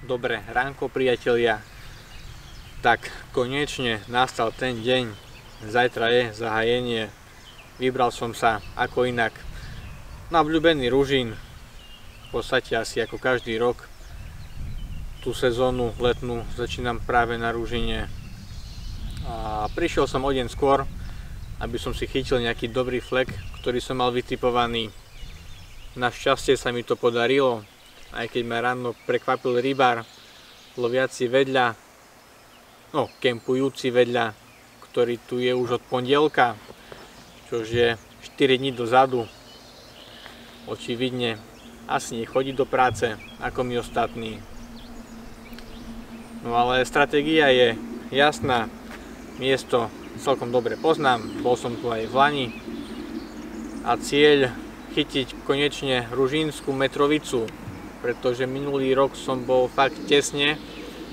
Dobre ránko, priatelia. Tak konečne nastal ten deň. Zajtra je zahájenie. Vybral som sa ako inak na obľúbený Ružín. V podstate asi ako každý rok. Tú sezónu letnú začínam práve na Ružine. A prišiel som o deň skôr, aby som si chytil nejaký dobrý flek, ktorý som mal vytipovaný. Našťastie sa mi to podarilo, aj keď ma ráno prekvapil rybár, loviaci vedľa, kempujúci vedľa, ktorý tu je už od pondelka, čož je 4 dní dozadu. Očividne asi nechodí do práce, ako my ostatní. No ale stratégia je jasná, miesto celkom dobre poznám, bol som tu aj v lani a cieľ chytiť konečne ružínsku metrovicu, pretože minulý rok som bol fakt tesne,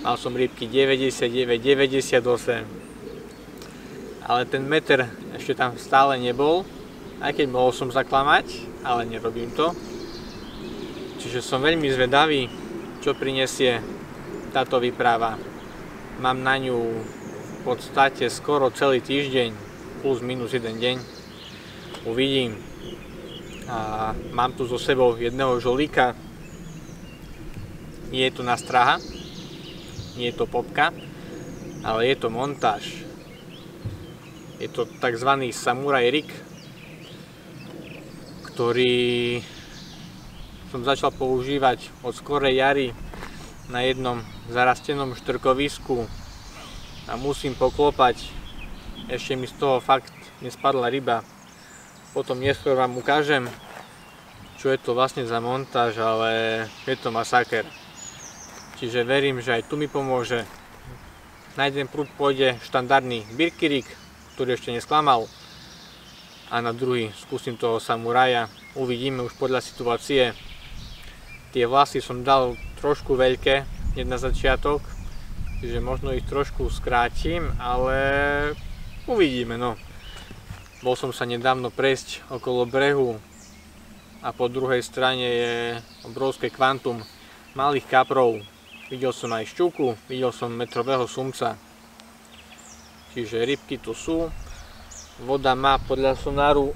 mal som rybky 99, 98, ale ten meter ešte tam stále nebol, aj keď mohol som zaklamať, ale nerobím to. Čiže som veľmi zvedavý, čo prinesie táto výprava. Mám na ňu v podstate skoro celý týždeň, plus minus jeden deň. Uvidím. A mám tu so sebou jedného žolíka. Nie je to nástraha, nie je to popka, ale je to montáž. Je to tzv. Samurai rig, ktorý som začal používať od skorej jary na jednom zarastenom štrkovisku a musím poklopať, ešte mi z toho fakt nespadla ryba. Potom neskôr vám ukážem, čo je to vlastne za montáž, ale je to masaker. Čiže verím, že aj tu mi pomôže. Na jeden prúd pôjde štandardný birky rig, ktorý ešte nesklamal, a na druhý skúsim toho samuraja. Uvidíme už podľa situácie. Tie vlasy som dal trošku veľké hneď na začiatok, čiže možno ich trošku skrátim, ale uvidíme, no. Bol som sa nedávno prejsť okolo brehu a po druhej strane je obrovské kvantum malých kaprov. Videl som aj šťuku, videl som metrového sumca. Čiže rybky tu sú. Voda má podľa sonáru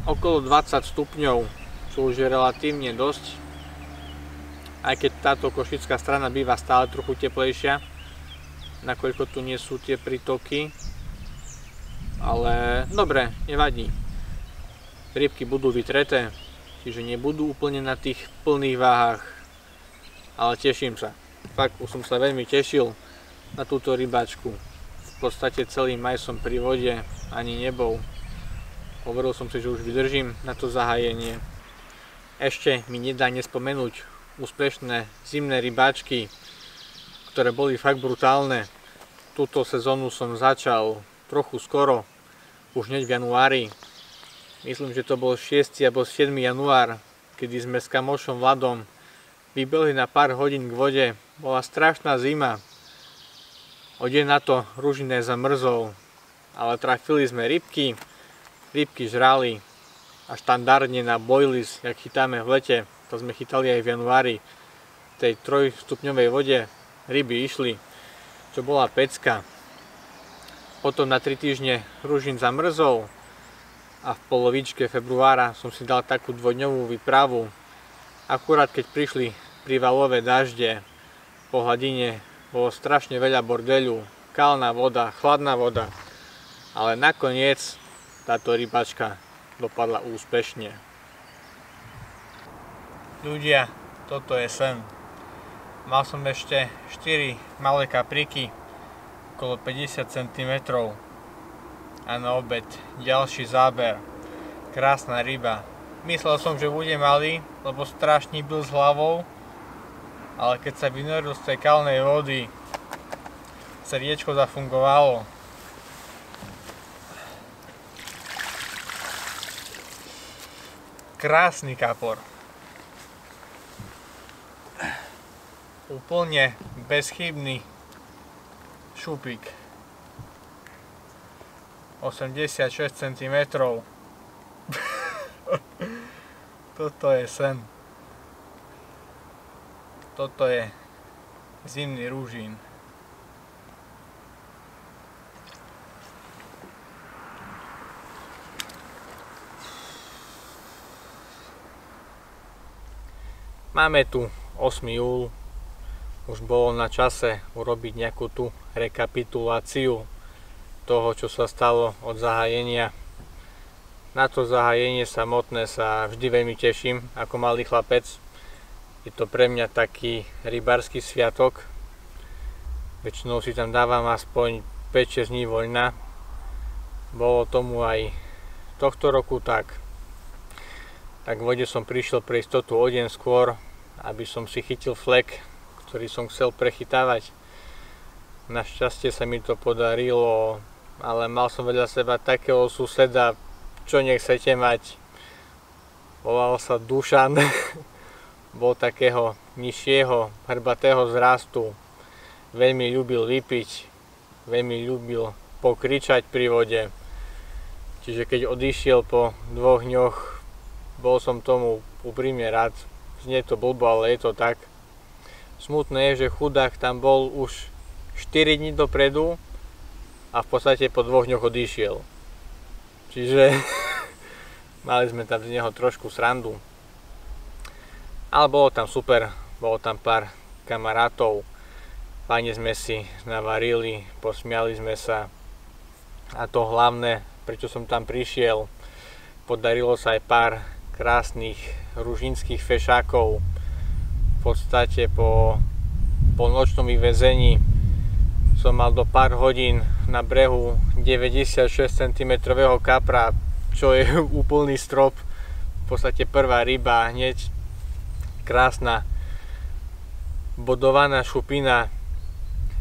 okolo 20 stupňov, čo už je relatívne dosť. Aj keď táto košická strana býva stále trochu teplejšia, nakoľko tu nie sú tie prítoky. Ale dobre, nevadí. Rybky budú vytreté, čiže nebudú úplne na tých plných váhach. Ale teším sa. Fakt, už som sa veľmi tešil na túto rybáčku. V podstate celý maj som pri vode ani nebol. Hovoril som si, že už vydržím na to zahájenie. Ešte mi nedá nespomenúť úspešné zimné rybáčky, ktoré boli fakt brutálne. Túto sezónu som začal trochu skoro, už hneď v januári. Myslím, že to bol 6. alebo 7. január, kedy sme s kamošom Vladom vybehli na pár hodín k vode. Bola strašná zima. O deň na to Ružine zamrzol, ale trafili sme rybky. Rybky žrali a štandardne na boilies, jak chytáme v lete, to sme chytali aj v januári, v tej 3-stupňovej vode ryby išli, čo bola pecka. Potom na 3 týždne Ružín zamrzol a v polovičke februára som si dal takú dvojdňovú výpravu. Akurát keď prišli prívalové dažde, po hladine bolo strašne veľa bordeľu, kalná voda, chladná voda, ale nakoniec táto rybačka dopadla úspešne. Ľudia, toto je sen. Mal som ešte 4 malé kapríky, okolo 50 cm, a na obed ďalší záber. Krásna ryba. Myslel som, že bude malý, lebo strašne byl s hlavou, ale keď sa vynoril z tej kalnej vody, srdiečko zafungovalo. Krásny kapor. Úplne bezchybný šupík. 86 cm. Toto je sen. Toto je zimný ružín. Máme tu 8. júl, už bolo na čase urobiť nejakú tú rekapituláciu toho, čo sa stalo od zahájenia. Na to zahájenie samotné sa vždy veľmi teším ako malý chlapec. Je to pre mňa taký rybársky sviatok. Väčšinou si tam dávam aspoň 5-6 dní voľna. Bolo tomu aj tohto roku tak. Tak v vode som prišiel pre istotu o deň skôr, aby som si chytil flek, ktorý som chcel prechytávať. Našťastie sa mi to podarilo, ale mal som vedľa seba takého suseda, čo nechcete mať. Volal sa Dušan. Bol takého nižšieho, hrbatého zrastu. Veľmi ľúbil vypiť, veľmi ľúbil pokričať pri vode. Čiže keď odišiel po 2 dňoch, bol som tomu úprimne rád. Znie to blbo, ale je to tak. Smutné je, že chudák tam bol už 4 dní dopredu a v podstate po 2 dňoch odišiel. Čiže mali sme tam z neho trošku srandu. Ale bolo tam super, bolo tam pár kamarátov. Fajne sme si navarili, posmiali sme sa. A to hlavné, prečo som tam prišiel, podarilo sa aj pár krásnych ružinských fešákov. V podstate po nočnom vyvezení som mal do pár hodín na brehu 96 cm kapra, čo je úplný strop. V podstate prvá ryba, hneď krásna bodovaná šupina.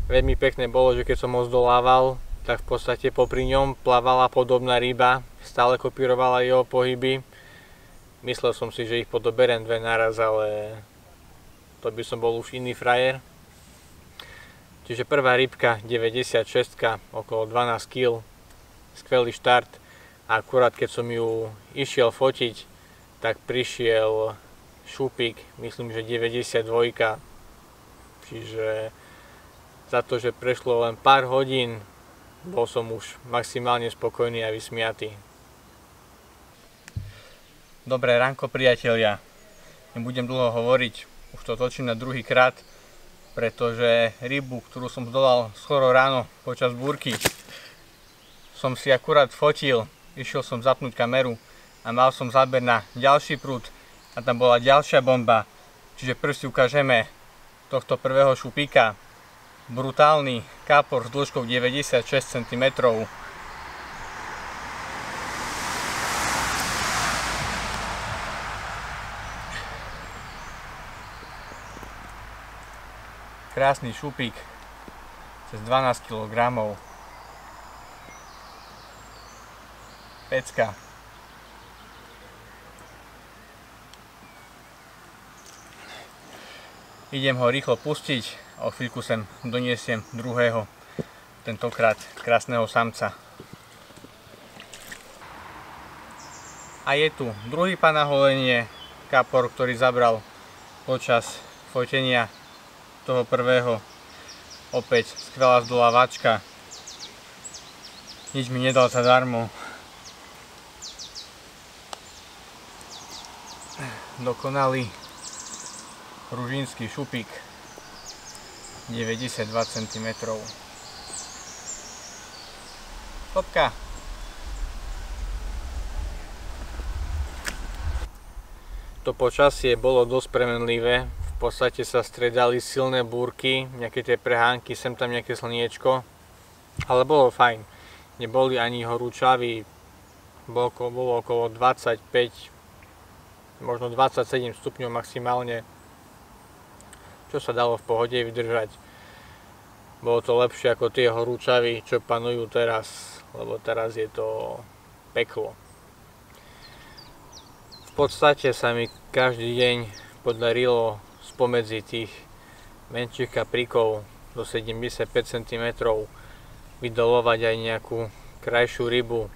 Veľmi pekné bolo, že keď som ho zdolával, tak v podstate popri ňom plavala podobná ryba, stále kopírovala jeho pohyby. Myslel som si, že ich podoberem 2 naraz, ale to by som bol už iný frajer. Čiže prvá rybka 96, okolo 12 kg, skvelý štart. A akurát keď som ju išiel fotiť, tak prišiel šupík, myslím, že 92. Čiže za to, že prešlo len pár hodín, bol som už maximálne spokojný a vysmiatý. Dobré ránko, priatelia. Nebudem dlho hovoriť, už to točím na 2. krát, pretože rybu, ktorú som zdolal skoro ráno počas búrky, som si akurát fotil, išiel som zapnúť kameru a mal som záber na ďalší prúd a tam bola ďalšia bomba. Čiže prv si ukážeme tohto prvého šupíka. Brutálny kápor s dĺžkou 96 cm. Krásny šupík cez 12 kg. Pecka. Idem ho rýchlo pustiť a o chvíľku sem doniesiem druhého, tentokrát krásneho samca. A je tu druhý pán na holenie, kápor, ktorý zabral počas fotenia toho prvého. Opäť skvelá zdolávačka. Nič mi nedal zadarmo. Dokonalý ružínsky šupík 92 cm. Topka. To počasie bolo dosť premenlivé. V podstate sa striedali silné búrky, nejaké tie prehánky, sem tam nejaké slniečko, ale bolo fajn. Neboli ani horúčaví, bolo okolo 25, možno 27 stupňov maximálne, čo sa dalo v pohode vydržať. Bolo to lepšie ako tie horúčavy, čo panujú teraz, lebo teraz je to peklo. V podstate sa mi každý deň podarilo spomedzi tých menších kapríkov do 75 cm vydolovať aj nejakú krajšiu rybu.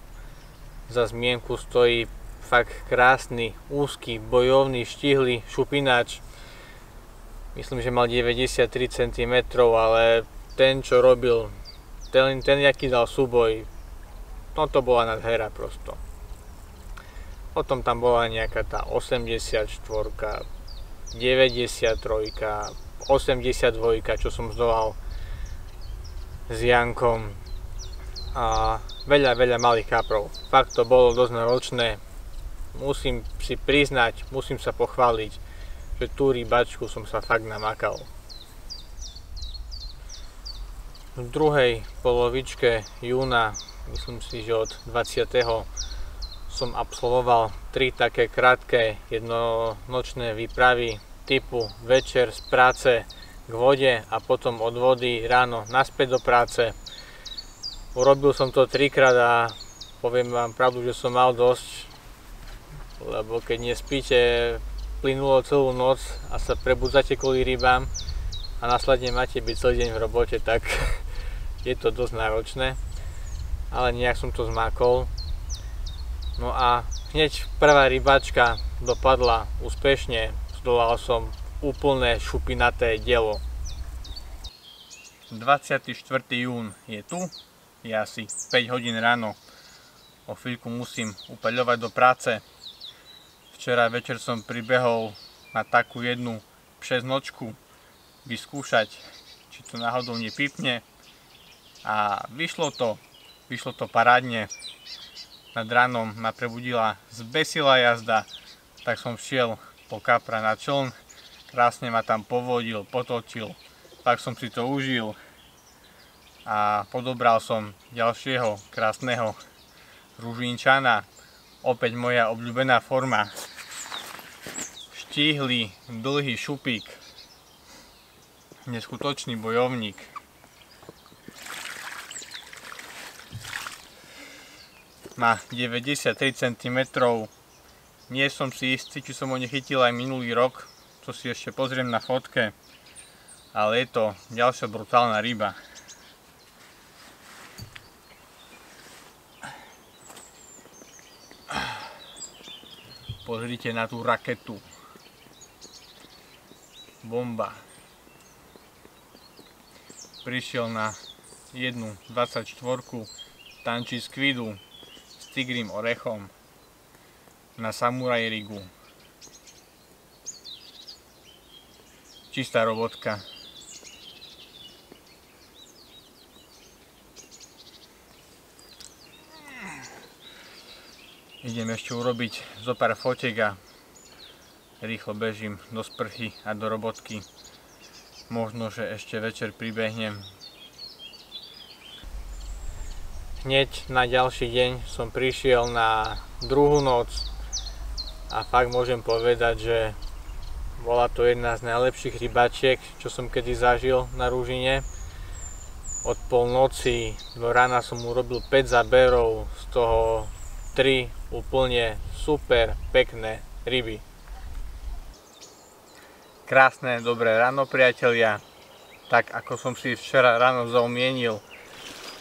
Za zmienku stojí fakt krásny, úzky, bojovný, štihlý šupináč. Myslím, že mal 93 cm, ale ten, čo robil, ten jaký dal súboj, no to bola nadhera prosto. Potom tam bola nejaká tá 84, 93, 82, čo som zdolal s Jankom. A veľa malých kaprov. Fakt to bolo dosť náročné. Musím si priznať, musím sa pochváliť, že tú rybačku som sa fakt namakal. V druhej polovičke júna, myslím si, že od 20. som absolvoval 3 také krátke jednonočné výpravy typu večer z práce k vode a potom od vody ráno naspäť do práce. Urobil som to 3-krát a poviem vám pravdu, že som mal dosť, lebo keď nespíte plynulo celú noc a sa prebudzate kvôli rybám a následne máte byť celý deň v robote, tak je to dosť náročné, ale nejak som to zmákol. No a hneď prvá rybačka dopadla úspešne, zdolal som úplné šupinaté dielo. 24. jún je tu. Je asi 5 hodín ráno, o chvíľku musím upeľovať do práce. Včera večer som pribehol na takú jednu přesnočku vyskúšať, či to náhodou nepípne, a vyšlo to parádne. Nad ránom ma prebudila zbesilá jazda, tak som šiel po kapra na čln, krásne ma tam povodil, potočil, tak som si to užil. A podobral som ďalšieho krásneho ružinčana, opäť moja obľúbená forma. Štíhly, dlhý šupík, neskutočný bojovník. Má 93 cm, nie som si istý, či som ho nechytil aj minulý rok, to si ešte pozriem na fotke, ale je to ďalšia brutálna ryba. Pozrite na tú raketu. Bomba. Prišiel na jednu 24, tančí skvidu s tigrým orechom na samuraj rigu. Čistá robotka. Idem ešte urobiť zo pár fotiek a rýchlo bežím do sprchy a do robotky. Možno, že ešte večer pribehnem. Hneď na ďalší deň som prišiel na druhú noc a fakt môžem povedať, že bola to jedna z najlepších rybačiek, čo som kedy zažil na Ružine. Od polnoci do rána som urobil 5 záberov, z toho 3 úplne super pekné ryby. Krásne, dobré ráno, priatelia. Tak ako som si včera ráno zaumienil,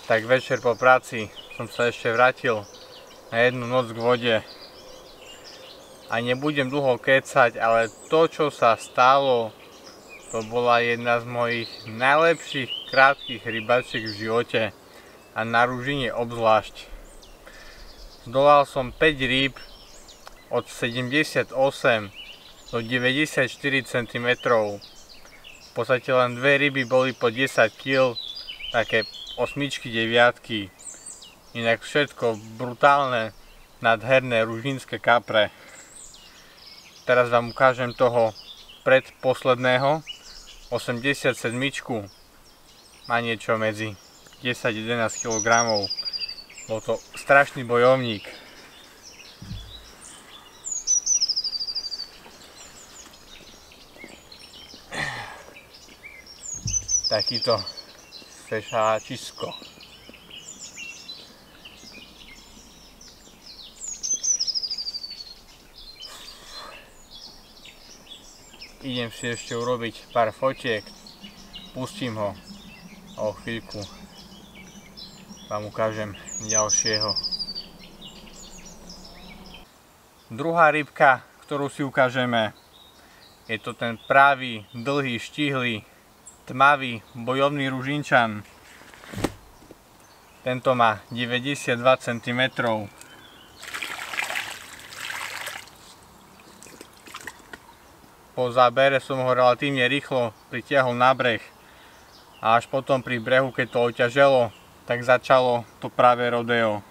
tak večer po práci som sa ešte vrátil na jednu noc k vode. A nebudem dlho kecať, ale to, čo sa stalo, to bola jedna z mojich najlepších krátkych rybačiek v živote a na Ružine obzvlášť. Zdolal som 5 rýb od 78 do 94 cm. V podstate len 2 ryby boli po 10 kg, také 8-9. Inak všetko brutálne, nádherné ružinské kapre. Teraz vám ukážem toho predposledného, 87. Má niečo medzi 10-11 kg. Bol to strašný bojovník. Takýto fešáčisko. Idem si ešte urobiť pár fotiek, pustím ho a o chvíľku vám ukážem ďalšieho. Druhá rybka, ktorú si ukážeme, Je to ten pravý, dlhý, štihlý, tmavý, bojovný ružinčan. Tento má 92 cm. Po zábere som ho relatívne rýchlo pritiahol na breh. A až potom pri brehu, keď to oťaželo, tak začalo to pravé rodeo.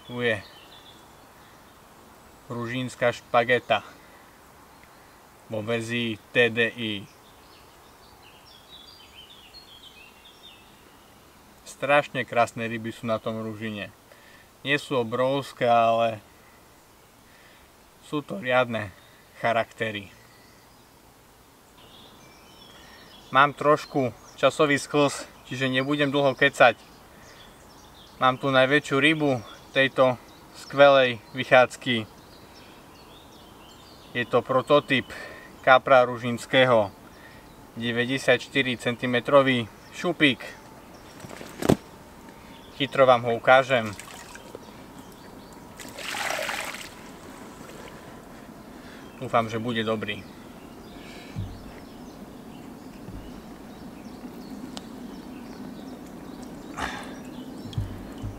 Tu je ružínska špageta vo verzii TDI. Strašne krásne ryby sú na tom ružine. Nie sú obrovské, ale sú to riadne charaktery. Mám trošku časový sklz, čiže nebudem dlho kecať. Mám tu najväčšiu rybu tejto skvelej vychádzky. Je to prototyp kapra ružinského, 94 cm šupík. Chytro vám ho ukážem. Dúfam, že bude dobrý.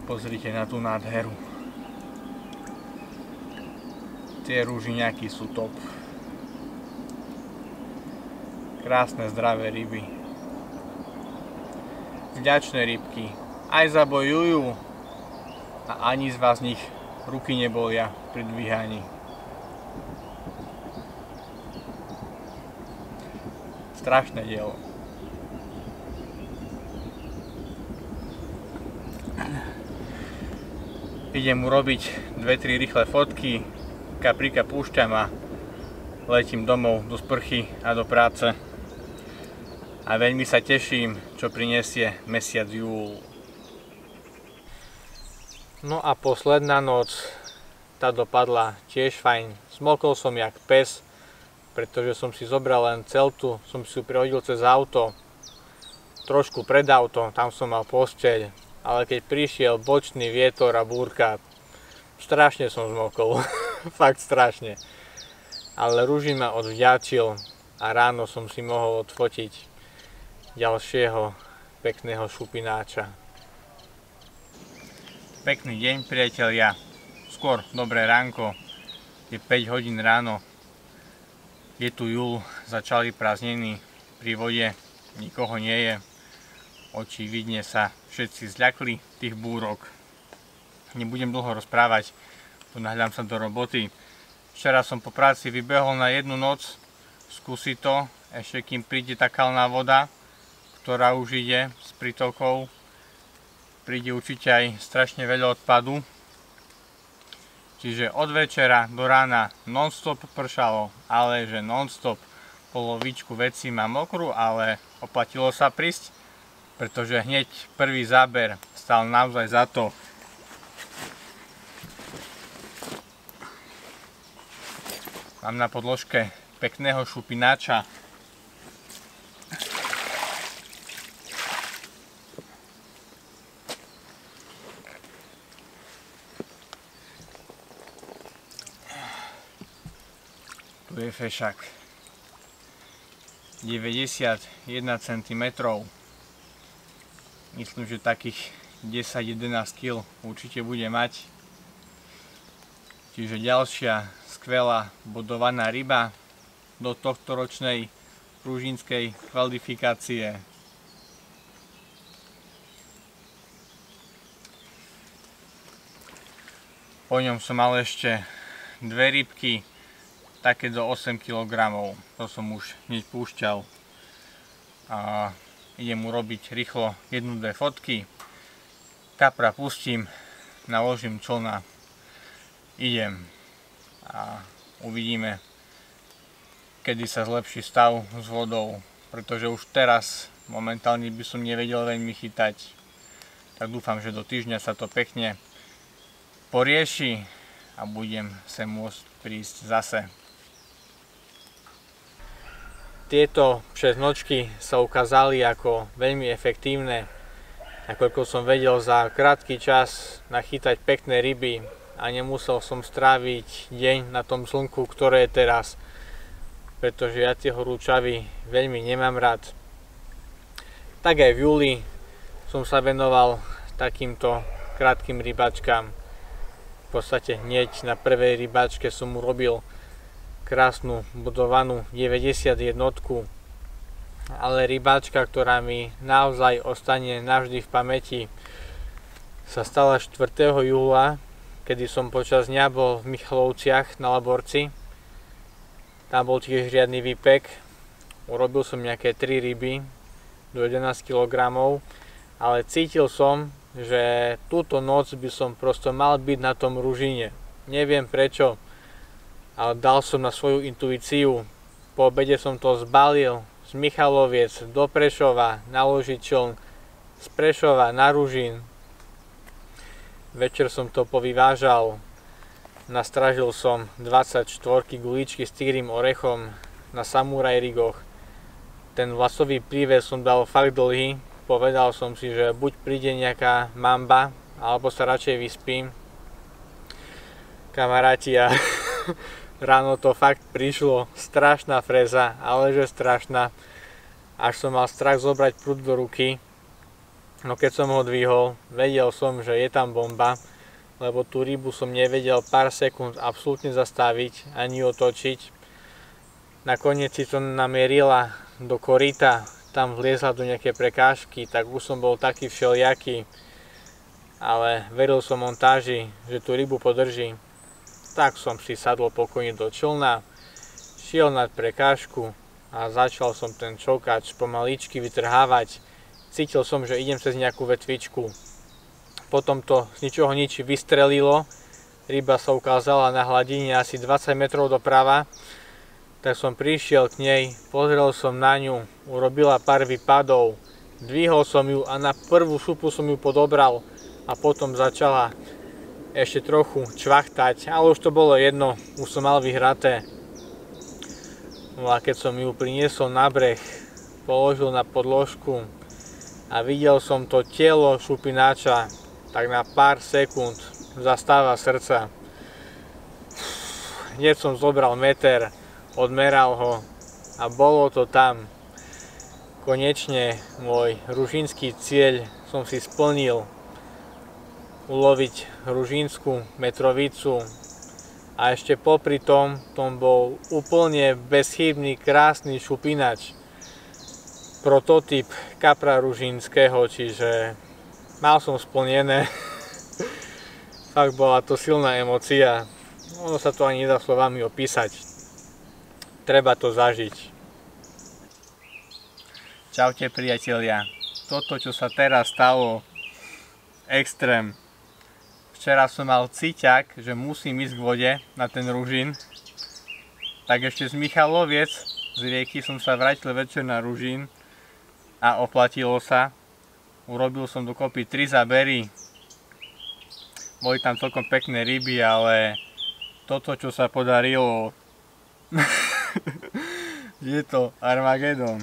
Pozrite na tú nádheru. Tie ružiňaky sú top. Krásne zdravé ryby. Vďačné rybky. Aj zabojujú. A ani z vás nich ruky nebolia pri dvíhaní. Strašné dielo. Idem urobiť 2-3 rýchle fotky, kaprika púšťam a letím domov do sprchy a do práce. A veľmi sa teším, čo prinesie mesiac júl. No a posledná noc, tá dopadla tiež fajn. Smokol som jak pes, pretože som si zobral len celtu, som si ju prihodil cez auto, trošku pred auto, tam som mal posteľ. Ale keď prišiel bočný vietor a búrka, strašne som zmokol, fakt strašne. Ale ružín ma odvďačil a ráno som si mohol odfotiť ďalšieho pekného šupináča. Pekný deň, priatelia, skôr dobré ránko, je 5 hodín ráno, je tu júl, začali prázdniny, pri vode nikoho nie je. Očividne sa všetci zľakli tých búrok. Nebudem dlho rozprávať, ponáhľam sa do roboty. Včera som po práci vybehol na jednu noc, skúsiť to, ešte kým príde tá kalná voda, ktorá už ide s prítokou. Príde určite aj strašne veľa odpadu. Čiže od večera do rána non-stop pršalo, ale že non-stop, polovičku vecí mám mokrú, ale oplatilo sa prísť, pretože hneď prvý záber stal naozaj za to. Mám na podložke pekného šupináča. Tu je fešak. 91 cm. Myslím, že takých 10-11 kg určite bude mať. Čiže ďalšia skvelá bodovaná ryba do tohtoročnej ružinskej kvalifikácie. Po ňom som mal ešte dve rybky, také do 8 kg. To som už hneď púšťal. A idem urobiť rýchlo 1-2 fotky. Kapra pustím, naložím člna, idem a uvidíme, kedy sa zlepší stav s vodou, pretože už teraz momentálne by som nevedel veľmi chytať. Tak dúfam, že do týždňa sa to pekne porieši a budem sa môcť prísť zase. Tieto 6 nočky sa ukázali ako veľmi efektívne. nakoľko som vedel za krátky čas nachytať pekné ryby a nemusel som stráviť deň na tom slnku, ktoré je teraz, pretože ja tie horúčavy veľmi nemám rád. Tak aj v júli som sa venoval takýmto krátkym rybačkám. V podstate hneď na prvej rybačke som urobil krásnu budovanú 90 jednotku, ale rybáčka, ktorá mi naozaj ostane navždy v pamäti, sa stala 4. júla, kedy som počas dňa bol v Michalovciach na Laborci. Tam bol tiež riadny výpek. Urobil som nejaké 3 ryby do 11 kg, ale cítil som, že túto noc by som prosto mal byť na tom Ružine. Neviem prečo, ale dal som na svoju intuíciu. Po obede som to zbalil z Michaloviec do Prešova na ložičom, z Prešova na Ružín. Večer som to povyvážal, nastražil som 24 guličky s tigrým orechom na samuraj rigoch. Ten vlasový príves som dal fakt dlhý, povedal som si, že buď príde nejaká mamba, alebo sa radšej vyspím. Kamaráti, a ráno to fakt prišlo, strašná freza, ale že strašná. Až som mal strach zobrať prúd do ruky, no keď som ho dvihol, vedel som, že je tam bomba, lebo tú rybu som nevedel pár sekúnd absolútne zastaviť, ani otočiť. Nakoniec si to namierila do koryta, tam vliezla do nejaké prekážky, tak už som bol taký všelijaký, ale veril som montáži, že tú rybu podrží. Tak som si sadol pokojne do člna, šiel nad prekážku a začal som ten čokač pomaličky vytrhávať. Cítil som, že idem cez nejakú vetvičku. Potom to z ničoho nič vystrelilo, ryba sa ukázala na hladine asi 20 metrov doprava, tak som prišiel k nej, pozrel som na ňu, urobila pár výpadov, dvihol som ju a na prvú šupu som ju podobral a potom začala ešte trochu čvachtať, ale už to bolo jedno, už som mal vyhraté. No a keď som ju priniesol na breh, položil na podložku a videl som to telo šupináča, tak na pár sekúnd zastáva srdca. Hneď som zobral meter, odmeral ho a bolo to tam. Konečne môj ružínsky cieľ som si splnil. Uloviť ružínsku metrovicu a ešte popri tom bol úplne bezchybný, krásny šupinač, prototyp kapra ružínskeho, čiže mal som splnené. Fakt bola to silná emócia, ono sa to ani nedá slovami opísať, treba to zažiť. Čaute priatelia, toto čo sa teraz stalo, extrém. Včera som mal cíťak, že musím ísť k vode na ten Ružín. Tak ešte z Michaloviec, z rieky, som sa vrátil večer na Ružín a oplatilo sa. Urobil som dokopy 3 zábery. Boli tam celkom pekné ryby, ale toto, čo sa podarilo, je to Armagedon.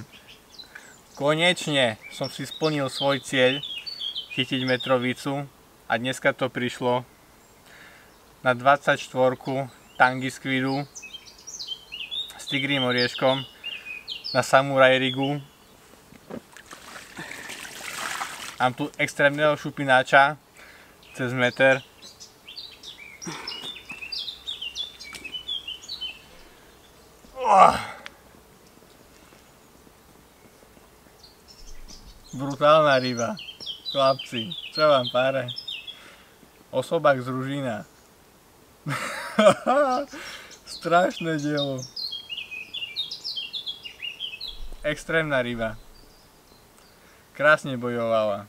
Konečne som si splnil svoj cieľ, chytiť metrovicu. A dneska to prišlo na 24 tangy squidu s tigrým orieškom na samuraj rigu. Mám tu extrémneho šupináča cez meter. Brutálna ryba, chlapci, čo vám páre? Osobák z Ružína. Strašné dielo. Extrémna ryba. Krásne bojovala.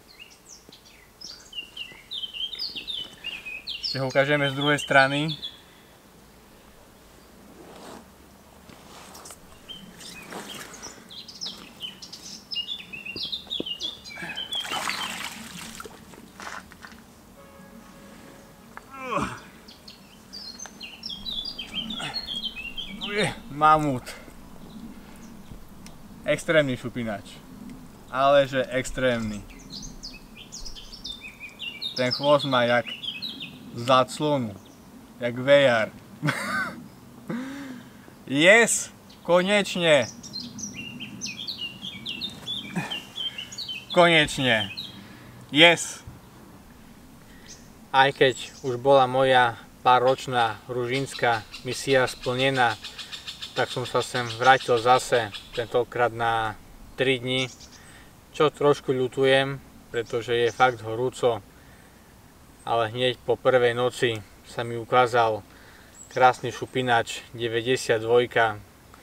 Ešte ho ukážeme z druhej strany. Mamut. Extrémny šupinač. Ale že extrémny. ten chvost má jak záclonu, jak VR. Yes, konečne. Konečne. Yes. Aj keď už bola moja párročná ružinská misia splnená, tak som sa sem vrátil zase, tentokrát na 3 dní, čo trošku ľutujem, pretože je fakt horúco, ale hneď po prvej noci sa mi ukázal krásny šupinač 92,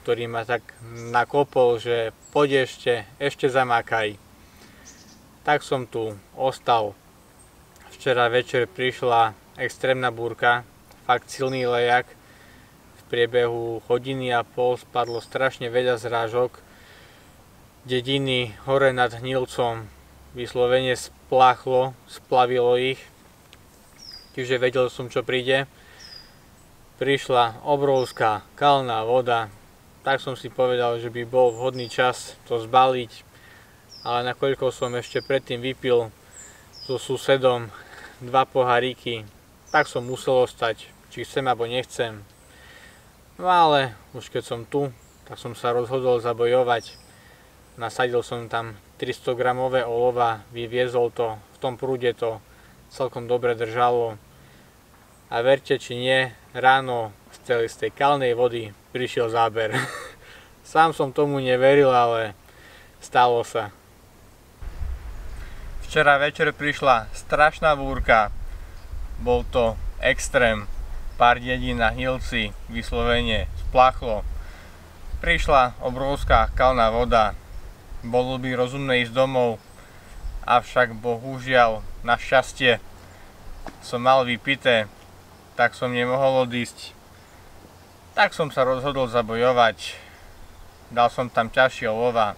ktorý ma tak nakopol, že poď ešte zamákaj. Tak som tu ostal. Včera večer prišla extrémna búrka, fakt silný lejak. V priebehu hodiny a pol spadlo strašne veľa zrážok. Dediny hore nad Hnilcom vyslovene spláchlo, splavilo ich. Čiže vedel som, čo príde. Prišla obrovská kalná voda, tak som si povedal, že by bol vhodný čas to zbaliť. Ale nakoľko som ešte predtým vypil so susedom 2 poháriky, tak som musel ostať, či chcem alebo nechcem. No ale už keď som tu, tak som sa rozhodol zabojovať. Nasadil som tam 300 gramové olova, vyviezol to, v tom prúde to celkom dobre držalo. A verte či nie, ráno z tej kalnej vody prišiel záber. Sám som tomu neveril, ale stalo sa. Včera večer prišla strašná búrka. Bol to extrém. Pár dedín na Hnilci vyslovene spláchlo. Prišla obrovská kalná voda. Bolo by rozumné ísť domov, avšak bohužiaľ, našťastie, som mal vypité, tak som nemohol odísť. Tak som sa rozhodol zabojovať. Dal som tam ťažšie olova.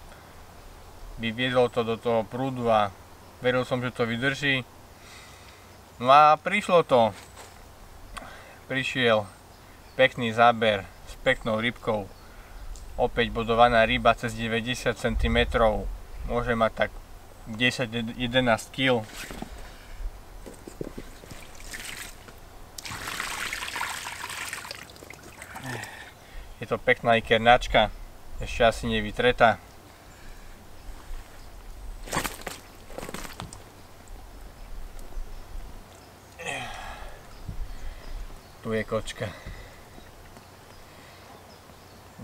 Vyviezol to do toho prúdu a veril som, že to vydrží. No a prišlo to. Prišiel pekný záber s peknou rybkou. Opäť bodovaná ryba cez 90 cm. Môže mať tak 10-11 kg. Je to pekná ikernačka. Ešte asi nevytretá. Tu je kočka.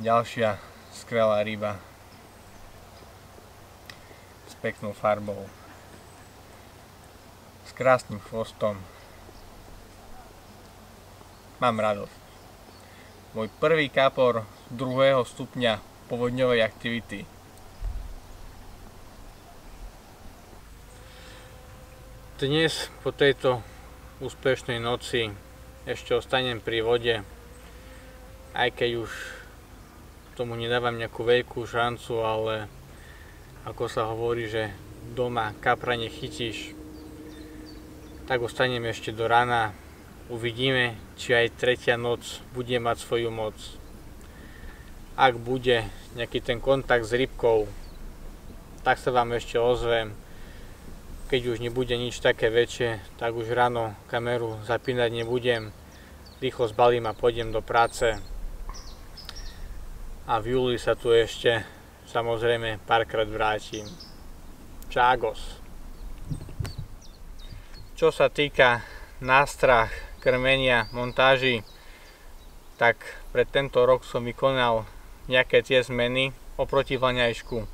Ďalšia skvelá ryba s peknou farbou, s krásnym chvostom. Mám radosť. Môj prvý kapor 2. stupňa povodňovej aktivity. Dnes po tejto úspešnej noci ešte ostanem pri vode, aj keď už tomu nedávam nejakú veľkú šancu, ale ako sa hovorí, že doma kapra nechytíš, tak ostanem ešte do rána. Uvidíme, či aj 3. noc bude mať svoju moc. Ak bude nejaký ten kontakt s rybkou, tak sa vám ešte ozvem. Keď už nebude nič také väčšie, tak už ráno kameru zapínať nebudem. Rýchlo zbalím a pôjdem do práce. A v júli sa tu ešte samozrejme párkrát vrátim. Čágos. Čo sa týka nástrah, krmenia, montáži, tak pre tento rok som vykonal nejaké tie zmeny oproti vlaňajšku.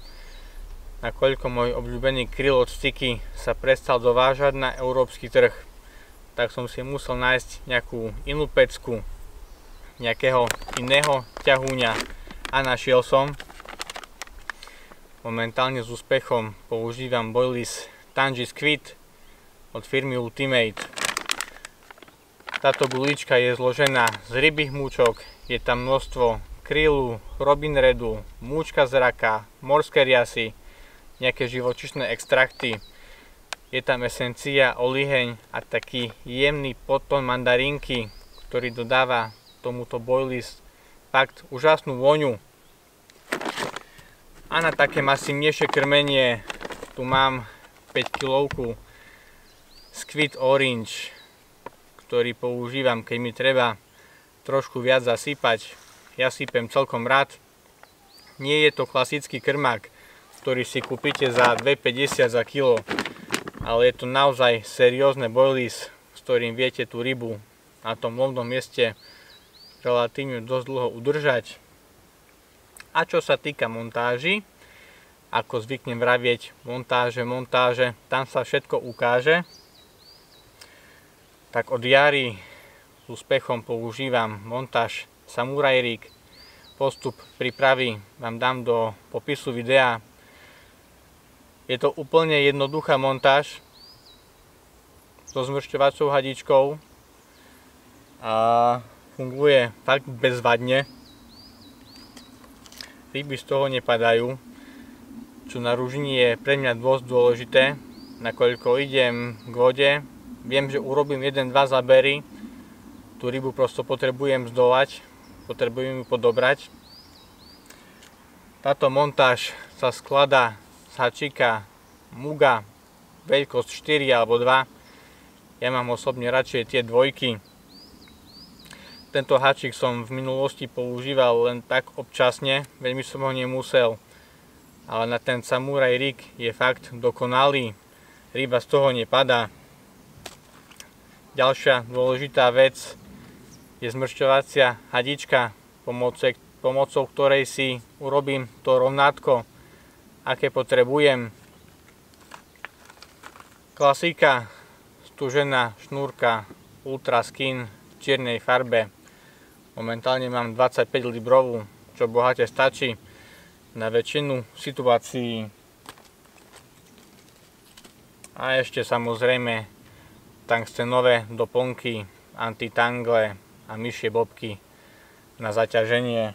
Nakoľko môj obľúbený kryl od Sticky sa prestal dovážať na európsky trh, tak som si musel nájsť nejakú inú pecku, nejakého iného ťahúňa a našiel som. Momentálne s úspechom používam Boilies Tangy Squid od firmy Ultimate. Táto gulička je zložená z rybích múčok, je tam množstvo krylu, robin redu, múčka z raka, morské riasy, nejaké živočíšne extrakty. Je tam esencia, oliheň a taký jemný podtón mandarinky, ktorý dodáva tomuto Boilies fakt úžasnú vôňu. A na také masívnejšie krmenie tu mám 5 kg Squid Orange, ktorý používam, keď mi treba trošku viac zasypať. Ja sypem celkom rád. Nie je to klasický krmák, ktorý si kúpite za 2,50 za kilo, ale je to naozaj seriózne boilies, s ktorým viete tú rybu na tom lovnom mieste relatívne dosť dlho udržať. A čo sa týka montáži, ako zvyknem vravieť, montáže, tam sa všetko ukáže. Tak od jary s úspechom používam montáž Samurai Rig. Postup prípravy vám dám do popisu videa. Je to úplne jednoduchá montáž so zmršťovacou hadičkou a funguje fakt bezvadne. Ryby z toho nepadajú, čo na ružini je pre mňa dosť dôležité, nakoľko idem k vode, viem, že urobím 1-2 zábery, tú rybu prosto potrebujem zdolať, potrebujem ju podobrať. Táto montáž sa skladá z hačika Muga, veľkosť 4 alebo 2. Ja mám osobne radšej tie dvojky. Tento hačik som v minulosti používal len tak občasne, veľmi som ho nemusel. Ale na ten Samurai Rig je fakt dokonalý. Ryba z toho nepadá. Ďalšia dôležitá vec je zmršťovacia hadička, pomocou ktorej si urobím to rovnátko, aké potrebujem. Klasika, stužená šnúrka Ultra Skin v čiernej farbe. Momentálne mám 25 librovú, čo bohate stačí na väčšinu situácií. A ešte samozrejme tungstenové doplnky, antitangle a myšie bobky na zaťaženie.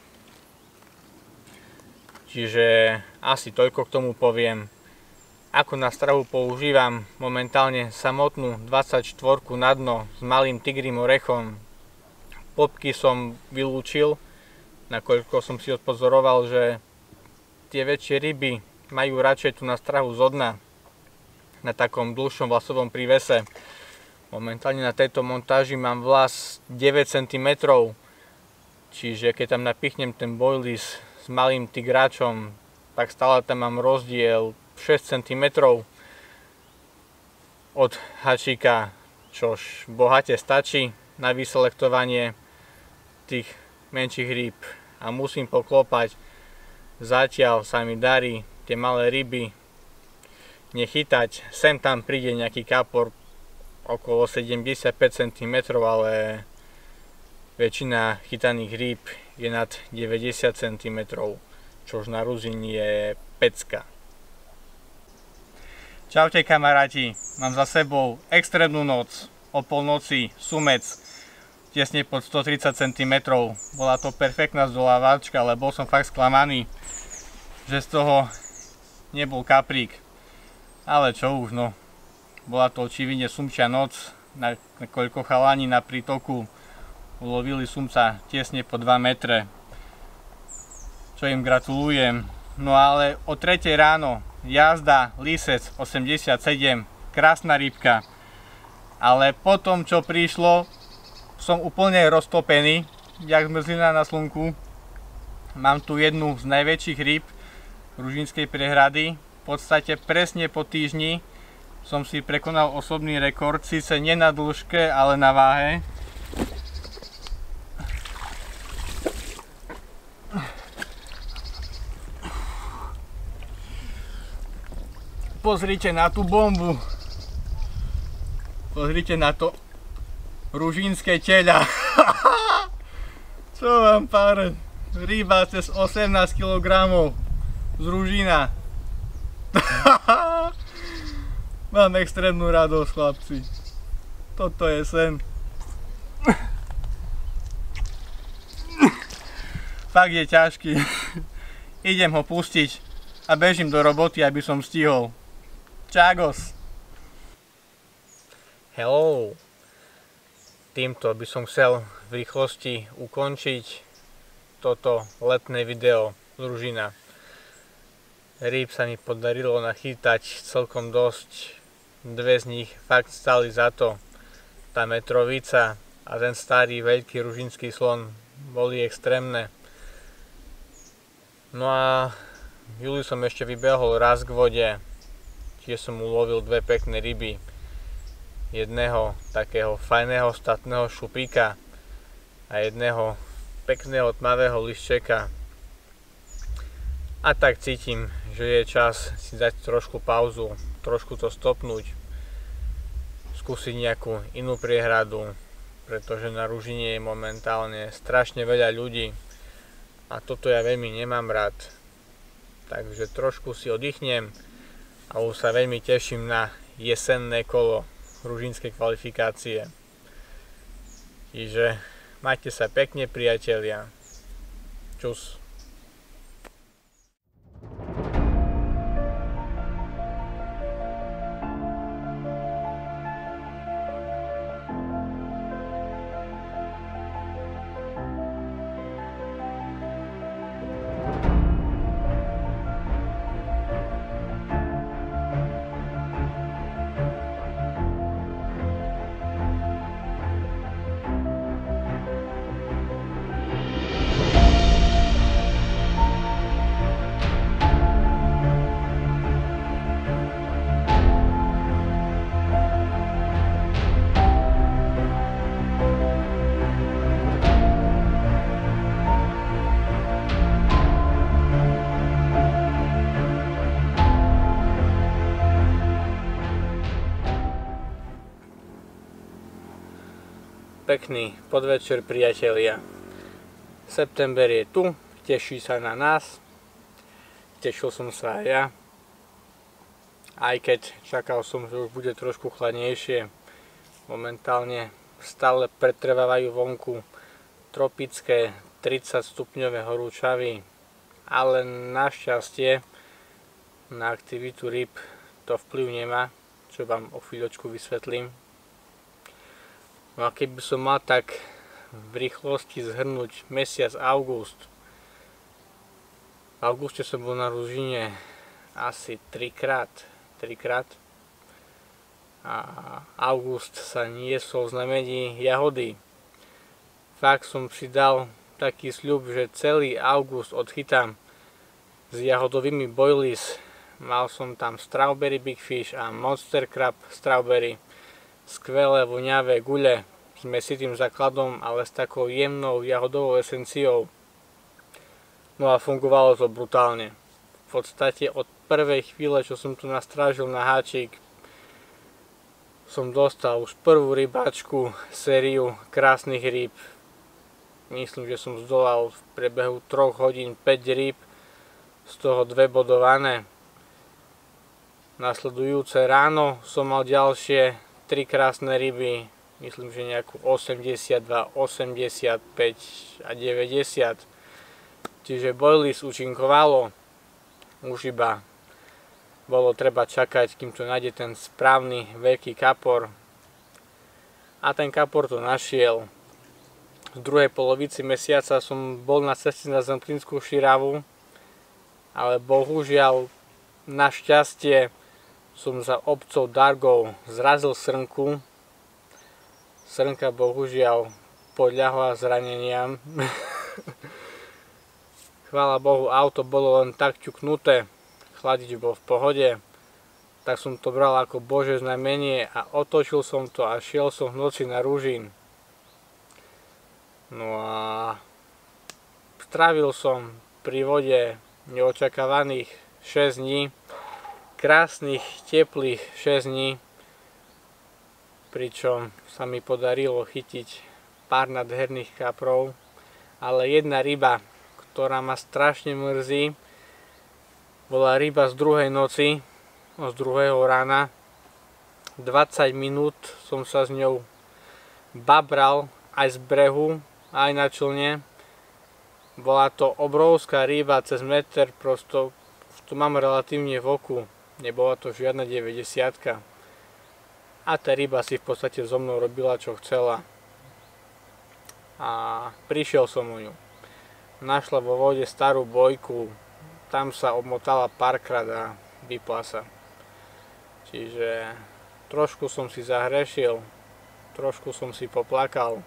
Čiže asi toľko k tomu poviem. Ako na strahu používam momentálne samotnú 24 na dno s malým tigrým orechom. Bobky som vylúčil, nakoľko som si odpozoroval, že tie väčšie ryby majú radšej tu na strahu zo dna, na takom dlhšom vlasovom prívese. Momentálne na tejto montáži mám vlas 9 cm, čiže keď tam napichnem ten boilies s malým tigráčom, tak stále tam mám rozdiel 6 cm od hačika, čož bohate stačí na vyselektovanie tých menších rýb. A musím poklopať, zatiaľ sa mi darí tie malé ryby nechytať. Sem tam príde nejaký kapor okolo 75 cm, ale väčšina chytaných rýb je nad 90 cm, čož na ruzini je pecka. Čaute kamaráti, mám za sebou extrémnu noc. O polnoci sumec tesne pod 130 cm. Bola to perfektná zdolávačka, ale bol som fakt sklamaný, že z toho nebol kaprík. Ale čo už, no. Bola to očividne sumčia noc, na koľko chalani na prítoku ulovili sumca tesne po 2 metre. Čo im gratulujem. No ale o 3 ráno jazda lisec 87, krásna rybka. Ale potom čo prišlo, som úplne roztopený, jak zmrzlina na slnku. Mám tu jednu z najväčších rýb Ružinskej prehrady. V podstate presne po týždni som si prekonal osobný rekord, síce nie na dĺžke, ale na váhe. Pozrite na tú bombu. Pozrite na to ružinské teľa. Čo vám pár ryba cez 18 kg z Ružina. Mám extrémnu radosť, chlapci. Toto je sen. Fakt je ťažký. Idem ho pustiť a bežím do roboty, aby som stihol. Čagos. Hello. Týmto by som chcel v rýchlosti ukončiť toto letné video z Ružina. Rýb sa mi podarilo nachytať celkom dosť. Dve z nich fakt stali za to. Tá metrovica a ten starý veľký ružinský slon boli extrémne. No a v júli som ešte vybehol raz k vode, čiže som ulovil dve pekné ryby. Jedného takého fajného statného šupíka a jedného pekného tmavého liščeka. A tak cítim, že je čas si dať trošku pauzu, trošku to stopnúť, skúsiť nejakú inú priehradu, pretože na Ružine je momentálne strašne veľa ľudí a toto ja veľmi nemám rád. Takže trošku si oddychnem a už sa veľmi teším na jesenné kolo ružinskej kvalifikácie. Čiže majte sa pekne, priatelia. Čus. Pekný podvečer, priatelia. September je tu, teší sa na nás. Tešil som sa aj ja. Aj keď čakal som, že už bude trošku chladnejšie. Momentálne stále pretrvávajú vonku tropické 30 stupňové horúčavy. Ale našťastie na aktivitu rýb to vplyv nemá, čo vám o chvíľočku vysvetlím. No a keby som mal tak v rýchlosti zhrnúť mesiac august. V auguste som bol na Ružine asi 3 krát. A august sa niesol v znamení jahody. Fakt som si dal taký sľub, že celý august odchytám s jahodovými boilies. Mal som tam strawberry big fish a monster crab strawberry. Skvelé voňavé guľe s mäsitým základom, ale s takou jemnou jahodovou esenciou. No a fungovalo to brutálne. V podstate od prvej chvíle, čo som tu nastrážil na háčik, som dostal už prvú rybáčku, sériu krásnych rýb. Myslím, že som zdolal v priebehu 3 hodín 5 rýb, z toho 2 bodované. Nasledujúce ráno som mal ďalšie 3 krásne ryby, myslím, že nejakú 82, 85 a 90. Čiže boilies účinkovalo, už iba bolo treba čakať, kým to nájde ten správny veľký kapor. A ten kapor to našiel. V druhej polovici mesiaca som bol na ceste na Zemplínskú širavu, ale bohužiaľ, našťastie, som za obcov Dargou zrazil srnku. Srnka bohužiaľ podľahla zraneniam. Chvála Bohu, auto bolo len tak ťuknuté, chladič bol v pohode, tak som to bral ako Božie znamenie a otočil som to a šiel som v noci na Ružín. No a strávil som pri vode neočakávaných 6 dní, krásnych, teplých 6 dní, pričom sa mi podarilo chytiť pár nádherných kaprov, ale jedna ryba, ktorá ma strašne mrzí, bola ryba z druhej noci, z druhého rána. 20 minút som sa s ňou babral aj z brehu, aj na člne. Bola to obrovská ryba, cez meter, prosto to mám relatívne v oku. Nebola to žiadna 90-ka. A tá ryba si v podstate so mnou robila, čo chcela. A prišiel som o ňu. Našla vo vode starú bojku. Tam sa obmotala párkrát a vypla sa. Čiže trošku som si zahrešil, trošku som si poplakal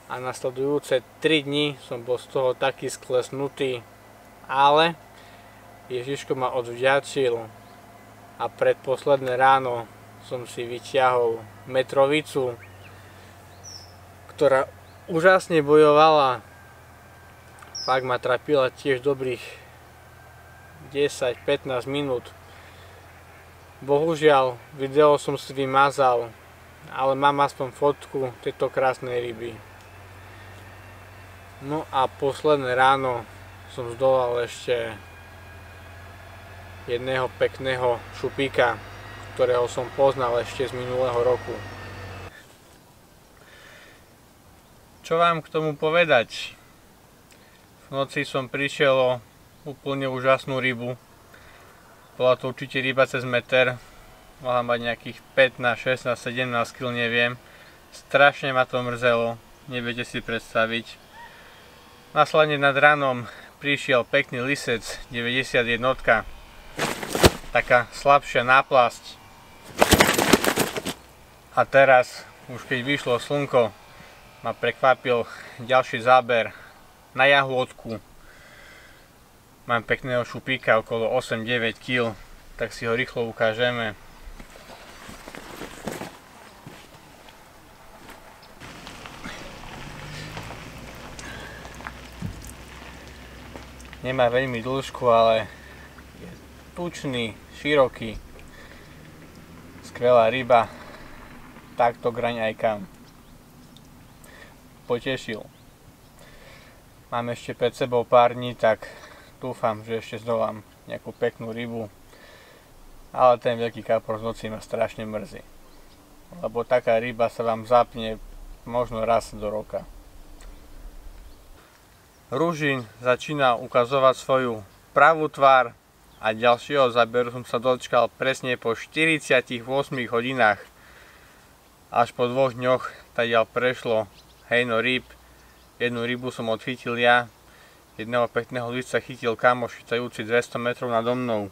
a nasledujúce 3 dni som bol z toho taký sklesnutý, ale Ježiško ma odvďačil a predposledné ráno som si vyťahol metrovicu, ktorá úžasne bojovala. Fakt ma trapila tiež dobrých 10-15 minút. Bohužiaľ, video som si vymazal, ale mám aspoň fotku tejto krásnej ryby. No a posledné ráno som zdolal ešte jedného pekného šupíka, ktorého som poznal ešte z minulého roku. Čo vám k tomu povedať? V noci som prišiel o úplne úžasnú rybu. Bola to určite ryba cez meter. Mohla mať nejakých 15, 16, 17 kg, neviem. Strašne ma to mrzelo, neviete si predstaviť. Následne nad ránom prišiel pekný lisec 91, taká slabšia náplasť. A teraz, už keď vyšlo slnko, ma prekvapil ďalší záber na jahôdku. Mám pekného šupíka okolo 8-9 kg, tak si ho rýchlo ukážeme. Nemá veľmi dĺžku, ale je tučný, široký. Skvelá ryba. Takto graň aj kam. Potešil. Mám ešte pred sebou pár dní, tak dúfam, že ešte zdolám nejakú peknú rybu. Ale ten veľký kapor z noci ma strašne mrzí. Lebo taká ryba sa vám zapne možno raz do roka. Ružín začína ukazovať svoju pravú tvár a ďalšieho záberu som sa dočkal presne po 48 hodinách. Až po 2 dňoch tadiaľ prešlo hejno rýb. Jednu rybu som odchytil ja, jedného pekného lisca chytil kamoš chytajúci 200 metrov nado mnou.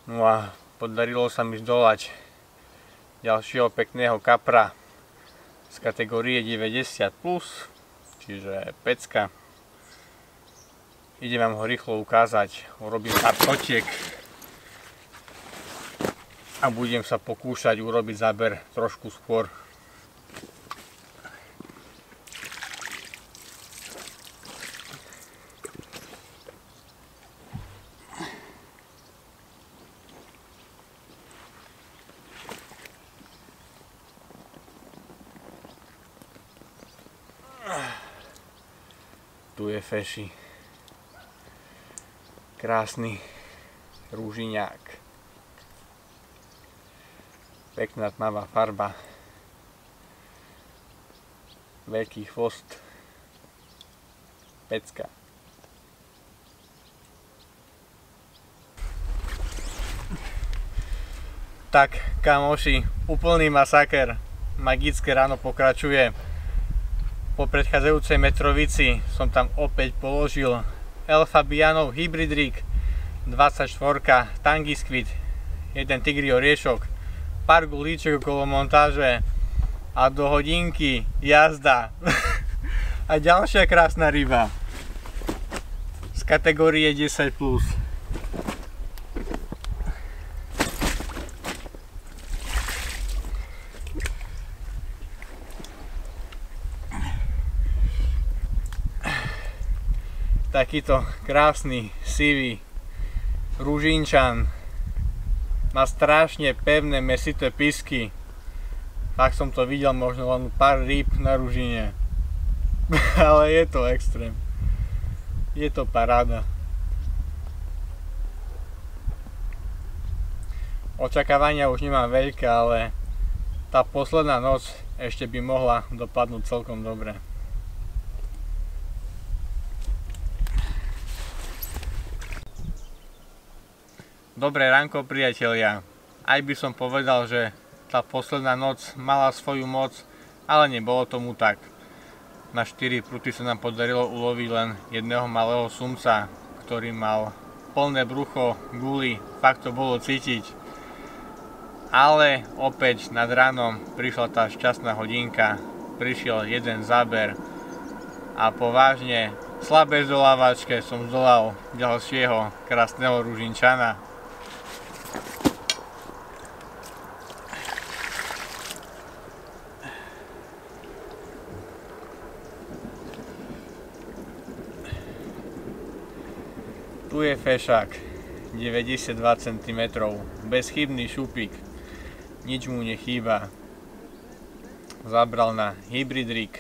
No a podarilo sa mi zdolať ďalšieho pekného kapra z kategórie 90+. Čiže pecka. Idem vám ho rýchlo ukázať, urobím pár fotiek a budem sa pokúšať urobiť záber trošku skôr. Tu je feši. Krásny rúžiňák. Pekná tmavá farba. Veľký chvost. Pecka. Tak, kamoši, úplný masaker. Magické ráno pokračuje. Po predchádzajúcej metrovici som tam opäť položil El Fabianov Hybrid Rig 24 Tangy Squid, jeden tigri oriešok, pár gulíček okolo montáže a do hodinky jazda. A ďalšia krásna ryba z kategórie 10+. Takýto krásny, sivý ružínčan. Má strašne pevné, mäsité pisky. Tak som to videl možno len pár rýb na ružine. Ale je to extrém. Je to paráda. Očakávania už nemám veľké, ale tá posledná noc ešte by mohla dopadnúť celkom dobre. Dobré ránko, priatelia. Aj by som povedal, že tá posledná noc mala svoju moc, ale nebolo tomu tak. Na 4 pruty sa nám podarilo uloviť len jedného malého sumca, ktorý mal plné brucho guli, fakt to bolo cítiť. Ale opäť nad ránom prišla tá šťastná hodinka, prišiel jeden záber a po vážne slabej zdolávačke som zdolal ďalšieho krásneho ružinčana. Tu je fešák, 92 cm, bezchybný šupík, nič mu nechýba. Zabral na hybrid rig,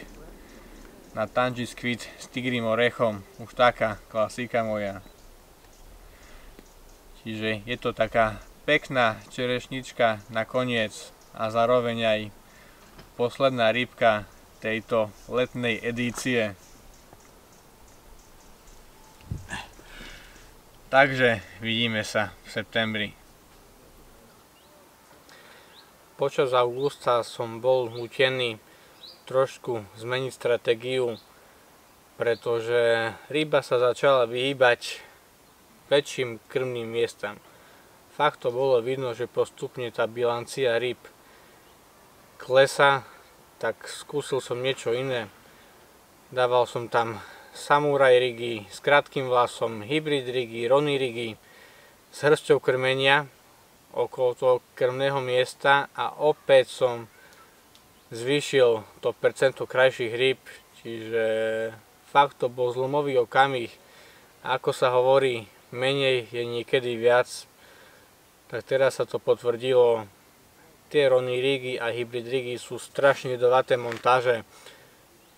na Tangy Squid s tigrým orechom, už taká klasika moja. Čiže je to taká pekná čerešnička na koniec a zároveň aj posledná rybka tejto letnej edície. Takže vidíme sa v septembri. Počas augusta som bol nútený trošku zmeniť stratégiu, pretože ryba sa začala vyhýbať väčším krmným miestam. Fakt to bolo vidno, že postupne tá bilancia rýb klesa, tak skúsil som niečo iné. Dával som tam samuraj rigy s krátkym vlasom, hybrid rigy, rony rigy s hrsťou krmenia okolo toho krmného miesta a opäť som zvýšil to percento krajších rýb, čiže fakt to bol zlomový okamih. Ako sa hovorí, menej je niekedy viac, tak teraz sa to potvrdilo. Tie rony rigy a hybrid rigy sú strašne jedovaté montáže.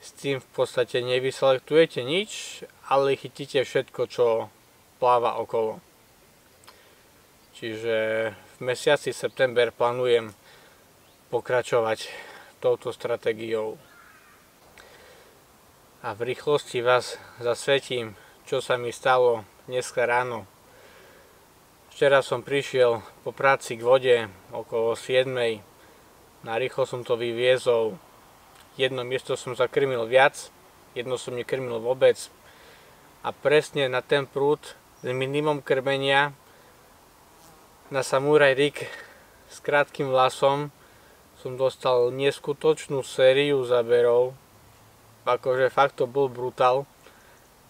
S tým v podstate nevyselektujete nič, ale chytíte všetko, čo pláva okolo. Čiže v mesiaci september plánujem pokračovať touto stratégiou. A v rýchlosti vás zasvetím, čo sa mi stalo dneska ráno. Včera som prišiel po práci k vode okolo 7. Narýchlo som to vyviezol. Jedno miesto som zakrmil viac, jedno som nekrmil vôbec. A presne na ten prúd s minimum krmenia na samuraj rig s krátkym vlasom som dostal neskutočnú sériu záberov. Akože fakt to bol brutál.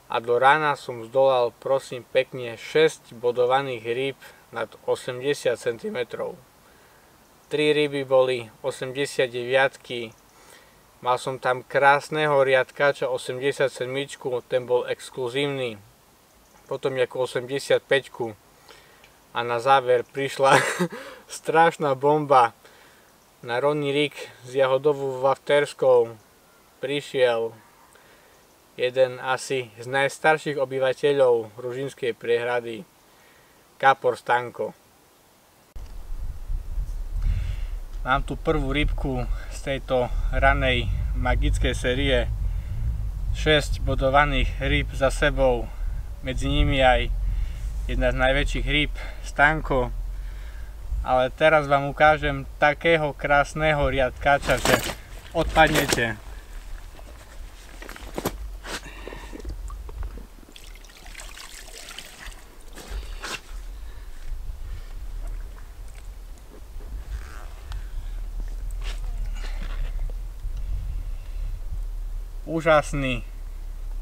A do rána som zdolal, prosím pekne, 6 bodovaných rýb nad 80 cm. 3 ryby boli 89. Mal som tam krásneho riadkača 87, ten bol exkluzívny. Potom ako 85. A na záver prišla strašná bomba. Na ronný rig s jahodovou wafterskou prišiel jeden asi z najstarších obyvateľov Ružinskej priehrady, kapor Stanko. Mám tu prvú rybku z tejto ranej magickej série. 6 bodovaných rýb za sebou, medzi nimi aj jedna z najväčších rýb Stanko. Ale teraz vám ukážem takého krásneho riadkača, že odpadnete. Úžasný,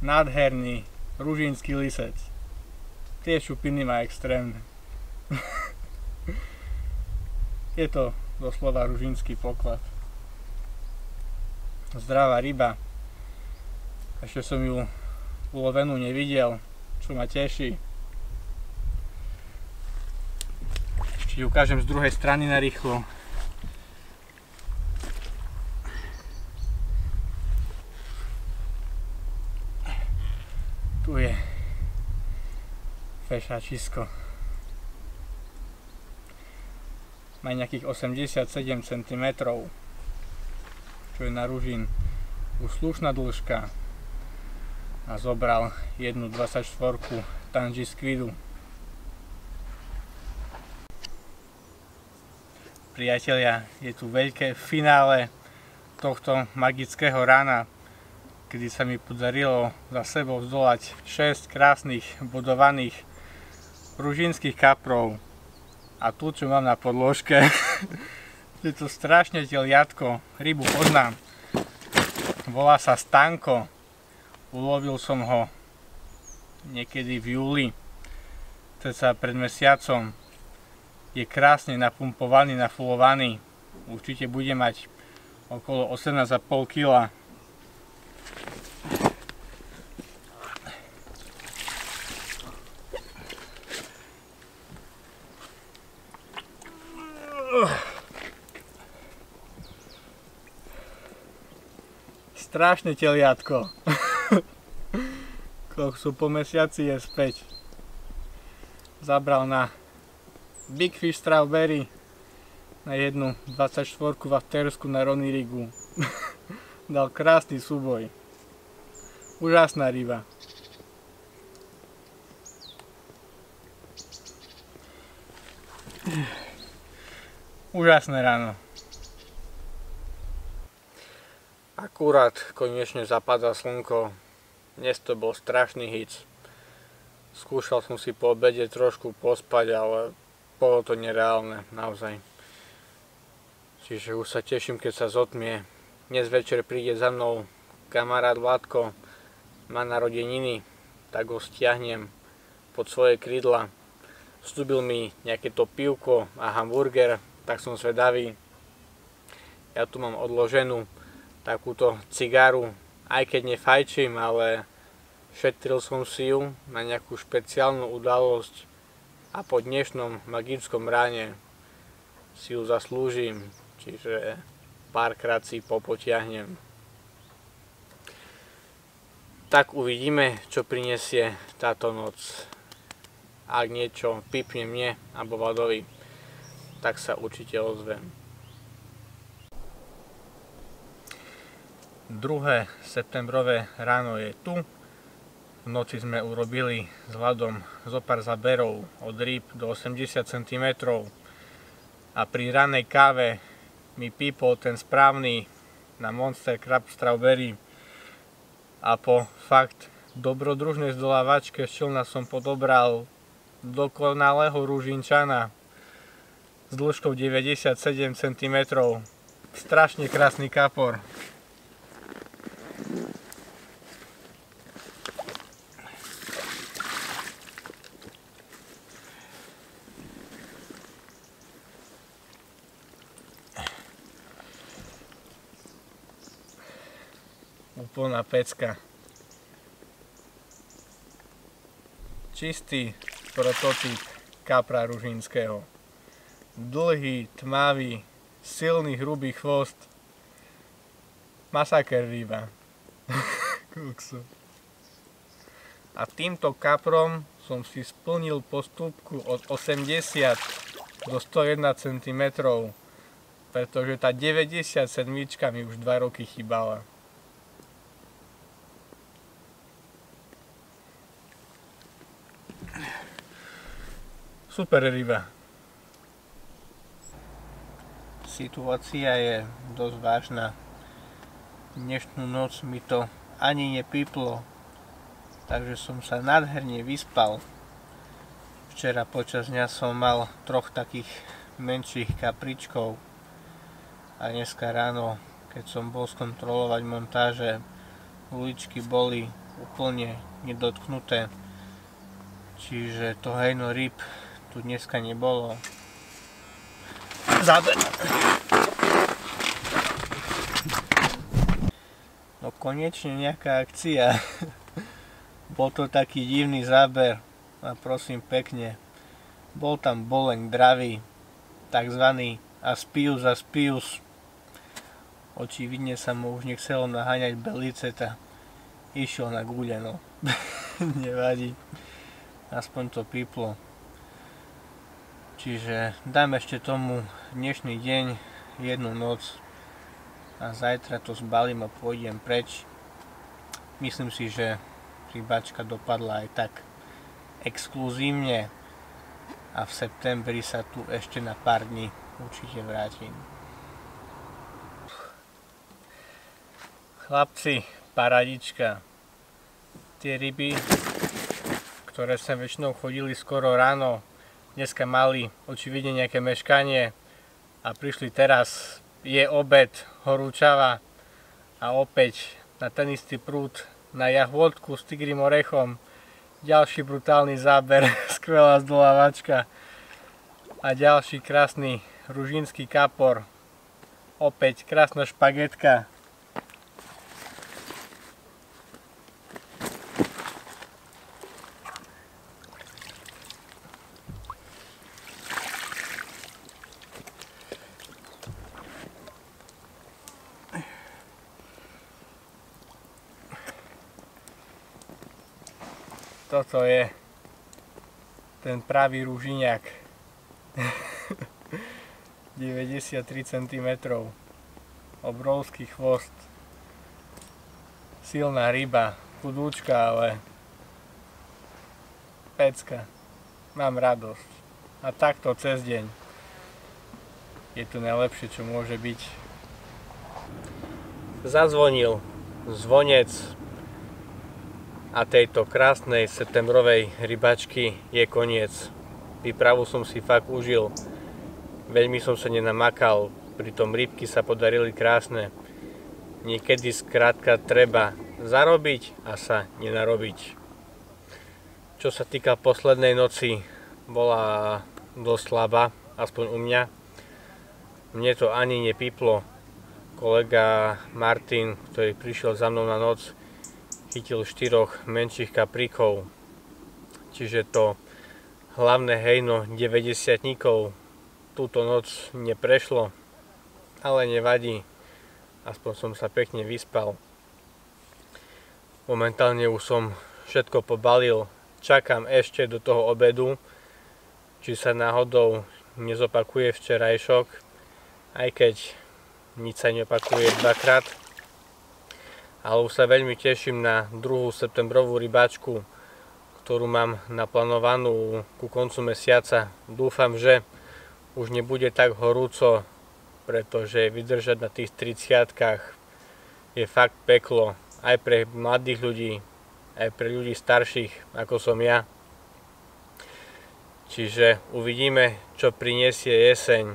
nádherný ružinský lisec. Tie šupiny má extrémne. Je to doslova ružinský poklad. Zdravá ryba. Ešte som ju ulovenú nevidel, čo ma teší. Ešte ju ukážem z druhej strany narýchlo. Tu je fešačisko. Má nejakých 87 cm, čo je na ružin už slušná dĺžka. A zobral jednu 24 Tangy Squidu. Priatelia, je tu veľké finále tohto magického rána, kedy sa mi podarilo za sebou zdolať 6 krásnych bodovaných ružinských kaprov. A tu, čo mám na podložke, Je to strašne teliatko, rybu poznám. Volá sa Stanko. Ulovil som ho niekedy v júli, cca pred mesiacom. Je krásne napumpovaný, nafulovaný. Určite bude mať okolo 18,5 kg. Strašne teliatko. Koksu, po mesiaci je späť. Zabral na Big Fish Strawberry na jednu 24 v Aftersku na Ronny Rigu. Dal krásny súboj. Úžasná ryba. Úžasné ráno. Akurát konečne zapadá slnko. Dnes to bol strašný hic. Skúšal som si po obede trošku pospať, ale bolo to nereálne, naozaj. Čiže už sa teším, keď sa zotmie. Dnes večer príde za mnou kamarát Vládko, má narodeniny, tak ho stiahnem pod svoje krídla. Vstúbil mi nejaké to pivko a hamburger, tak som zvedavý. Ja tu mám odloženú takúto cigáru, aj keď nefajčím, ale šetril som si ju na nejakú špeciálnu udalosť a po dnešnom magickom ráne si ju zaslúžim, čiže párkrát si popotiahnem. Tak uvidíme, čo prinesie táto noc. Ak niečo pipne mne alebo Vladovi, tak sa určite ozvem. 2. septembrové ráno je tu. V noci sme urobili s Vladom zopár záberov od rýb do 80 cm a pri ranej káve mi pípol ten správny na Monster Crab Strawberry a po fakt dobrodružnej zdolávačke z člna som podobral dokonalého ružinčana s dĺžkou 97 cm. Strašne krásny kapor. Úplná pecka. Čistý prototyp kapra ružinského. Dlhý, tmavý, silný, hrubý chvost. Masaker ryba. A týmto kaprom som si splnil postupku od 80 do 101 cm, pretože tá 97 mi už 2 roky chýbala. Super ryba. Situácia je dosť vážna. Dnešnú noc mi to ani nepíplo, takže som sa nádherne vyspal. Včera počas dňa som mal troch takých menších kapričkov a dneska ráno, keď som bol skontrolovať montáže, uličky boli úplne nedotknuté, čiže to hejno rýb tu dneska nebolo. Záber. No konečne nejaká akcia. Bol to taký divný záber a prosím pekne, bol tam boleň dravý, takzvaný Aspius. Očividne sa mu už nechcelo naháňať beliceta. Išiel na guľa, no. Nevadí. Aspoň to píplo. Čiže dám ešte tomu dnešný deň, jednu noc a zajtra to zbalím a pôjdem preč. Myslím si, že rybačka dopadla aj tak exkluzívne a v septembri sa tu ešte na pár dní určite vrátim. Chlapci, paradička. Tie ryby, ktoré sem väčšinou chodili skoro ráno, dneska mali očividne nejaké meškanie, a prišli teraz, je obed, horúčava a opäť na ten istý prúd, na jahôdku s tigrým orechom, ďalší brutálny záber, skvelá zdolávačka a ďalší krásny ružínsky kapor, opäť krásna špagetka. Toto je ten pravý ružíňak. 93 cm. Obrovský chvost. Silná ryba. Chudúčka, ale pecka. Mám radosť. A takto cez deň. Je to najlepšie, čo môže byť. Zazvonil zvonec a tejto krásnej septembrovej rybačky je koniec. Výpravu som si fakt užil. Veľmi som sa nenamakal, pritom rybky sa podarili krásne. Niekedy skrátka treba zarobiť a sa nenarobiť. Čo sa týka poslednej noci, bola dosť slabá, aspoň u mňa. Mne to ani nepíplo. Kolega Martin, ktorý prišiel za mnou na noc, chytil 4 menších kapríkov, čiže to hlavné hejno 90-tníkov túto noc neprešlo, ale nevadí, aspoň som sa pekne vyspal. Momentálne už som všetko pobalil, čakám ešte do toho obedu, či sa náhodou nezopakuje včerajšok, aj keď nič sa neopakuje dvakrát. Ale už sa veľmi teším na 2. septembrovú rybáčku, ktorú mám naplánovanú ku koncu mesiaca. Dúfam, že už nebude tak horúco, pretože vydržať na tých 30-kách je fakt peklo. Aj pre mladých ľudí, aj pre ľudí starších, ako som ja. Čiže uvidíme, čo prinesie jeseň.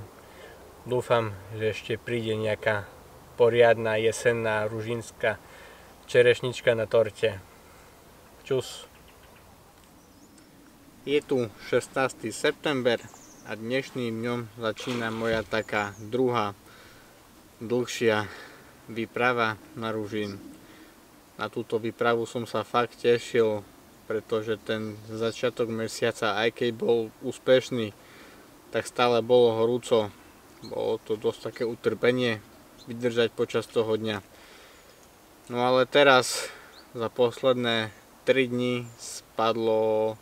Dúfam, že ešte príde nejaká poriadna jesenná ružínska čerešnička na torte. Čus. Je tu 16. september a dnešným dňom začína moja taká druhá dlhšia výprava na Ružín. Na túto výpravu som sa fakt tešil, pretože ten začiatok mesiaca, aj keď bol úspešný, tak stále bolo horúco. Bolo to dosť také utrpenie vydržať počas toho dňa. No ale teraz za posledné 3 dni spadlo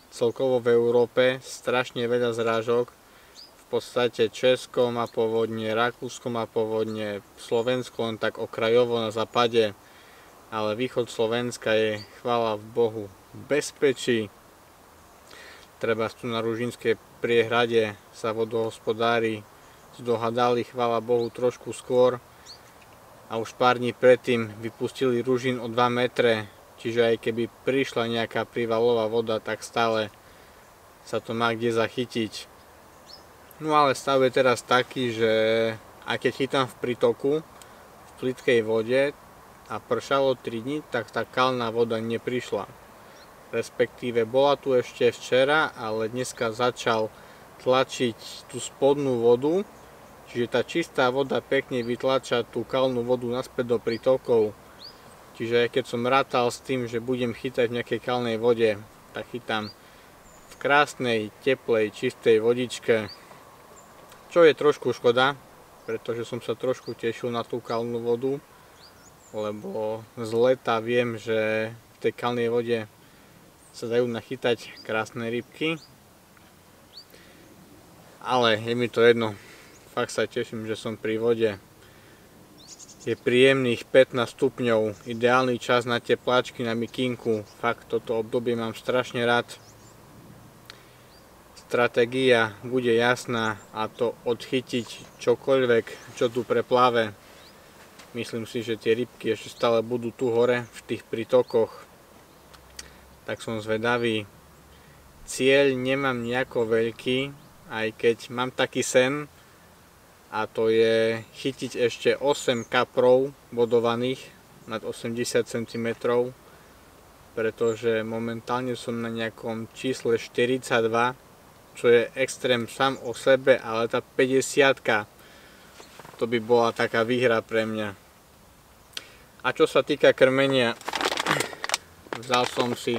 celkovo v Európe strašne veľa zrážok. V podstate Česko má povodne, Rakúsko má povodne, Slovensko len tak okrajovo na západe, ale východ Slovenska je, chvála Bohu, v bezpečí. Treba tu na Ružínskej priehrade sa vodohospodári zdohadali, chvála Bohu, trošku skôr. A už pár dní predtým vypustili Ružín o 2 metre, čiže aj keby prišla nejaká prívalová voda, tak stále sa to má kde zachytiť. No ale stav je teraz taký, že aj keď chytám v prítoku, v plytkej vode a pršalo 3 dní, tak tá kalná voda neprišla. Respektíve bola tu ešte včera, ale dneska začal tlačiť tú spodnú vodu, čiže tá čistá voda pekne vytlača tú kalnú vodu naspäť do prítokov. Čiže keď som rátal s tým, že budem chytať v nejakej kalnej vode, tak chytám v krásnej, teplej, čistej vodičke. Čo je trošku škoda, pretože som sa trošku tešil na tú kalnú vodu, lebo z leta viem, že v tej kalnej vode sa dajú nachytať krásne rybky. Ale je mi to jedno. Fakt sa teším, že som pri vode. Je príjemných 15 stupňov, ideálny čas na tepláčky, na mikinku. Fakt toto obdobie mám strašne rád. Stratégia bude jasná, a to odchytiť čokoľvek, čo tu prepláve. Myslím si, že tie rybky ešte stále budú tu hore v tých prítokoch. Tak som zvedavý. Cieľ nemám nejako veľký, aj keď mám taký sen, a to je chytiť ešte 8 kaprov bodovaných nad 80 cm, pretože momentálne som na nejakom čísle 42, čo je extrém sám o sebe, ale tá 50-ka, to by bola taká výhra pre mňa. A čo sa týka krmenia, vzal som si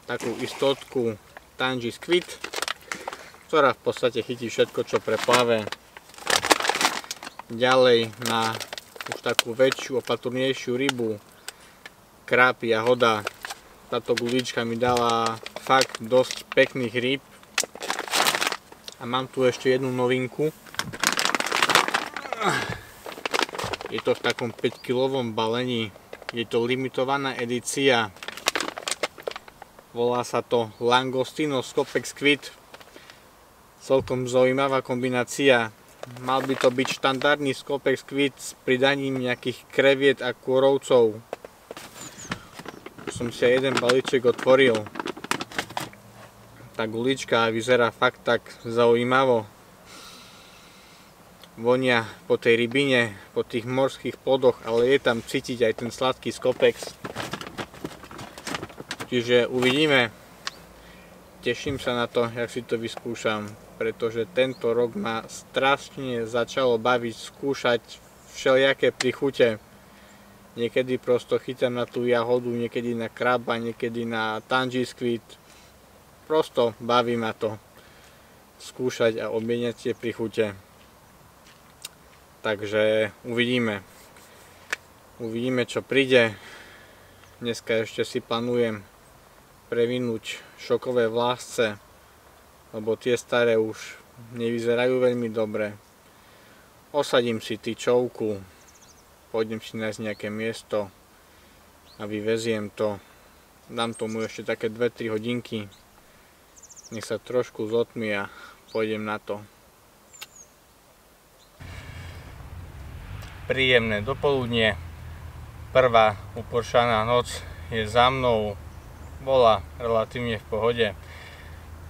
takú istotku Tangy Squid, ktorá v podstate chytí všetko, čo preplave. Ďalej na už takú väčšiu, opatrnejšiu rybu, kráp, jahoda. Táto gulička mi dala fakt dosť pekných rýb. A mám tu ešte jednu novinku. Je to v takom 5-kilovom balení. Je to limitovaná edícia. Volá sa to Langostino Skopek Squid. Celkom zaujímavá kombinácia. Mal by to byť štandardný Skopek Squid s pridaním nejakých kreviet a kôrovcov. Som si aj jeden balíček otvoril. Tá gulička vyzerá fakt tak zaujímavo. Vonia po tej rybine, po tých morských plodoch, ale je tam cítiť aj ten sladký Skopex. Čiže uvidíme. Teším sa na to, jak si to vyskúšam, pretože tento rok ma strašne začalo baviť skúšať všelijaké prichute. Niekedy prosto chytám na tú jahodu, niekedy na kraba, niekedy na Tangy Squid. Prosto baví ma to skúšať a obmieniať tie prichute. Takže uvidíme. Uvidíme, čo príde. Dneska ešte si plánujem previnúť šokové vlásce, lebo tie staré už nevyzerajú veľmi dobre. Osadím si tyčovku, pôjdem si nájsť nejaké miesto a vyveziem to. Dám tomu ešte také 2-3 hodinky, nech sa trošku zotmí a pôjdem na to. Príjemné dopoludnie, prvá upršaná noc je za mnou, bola relatívne v pohode,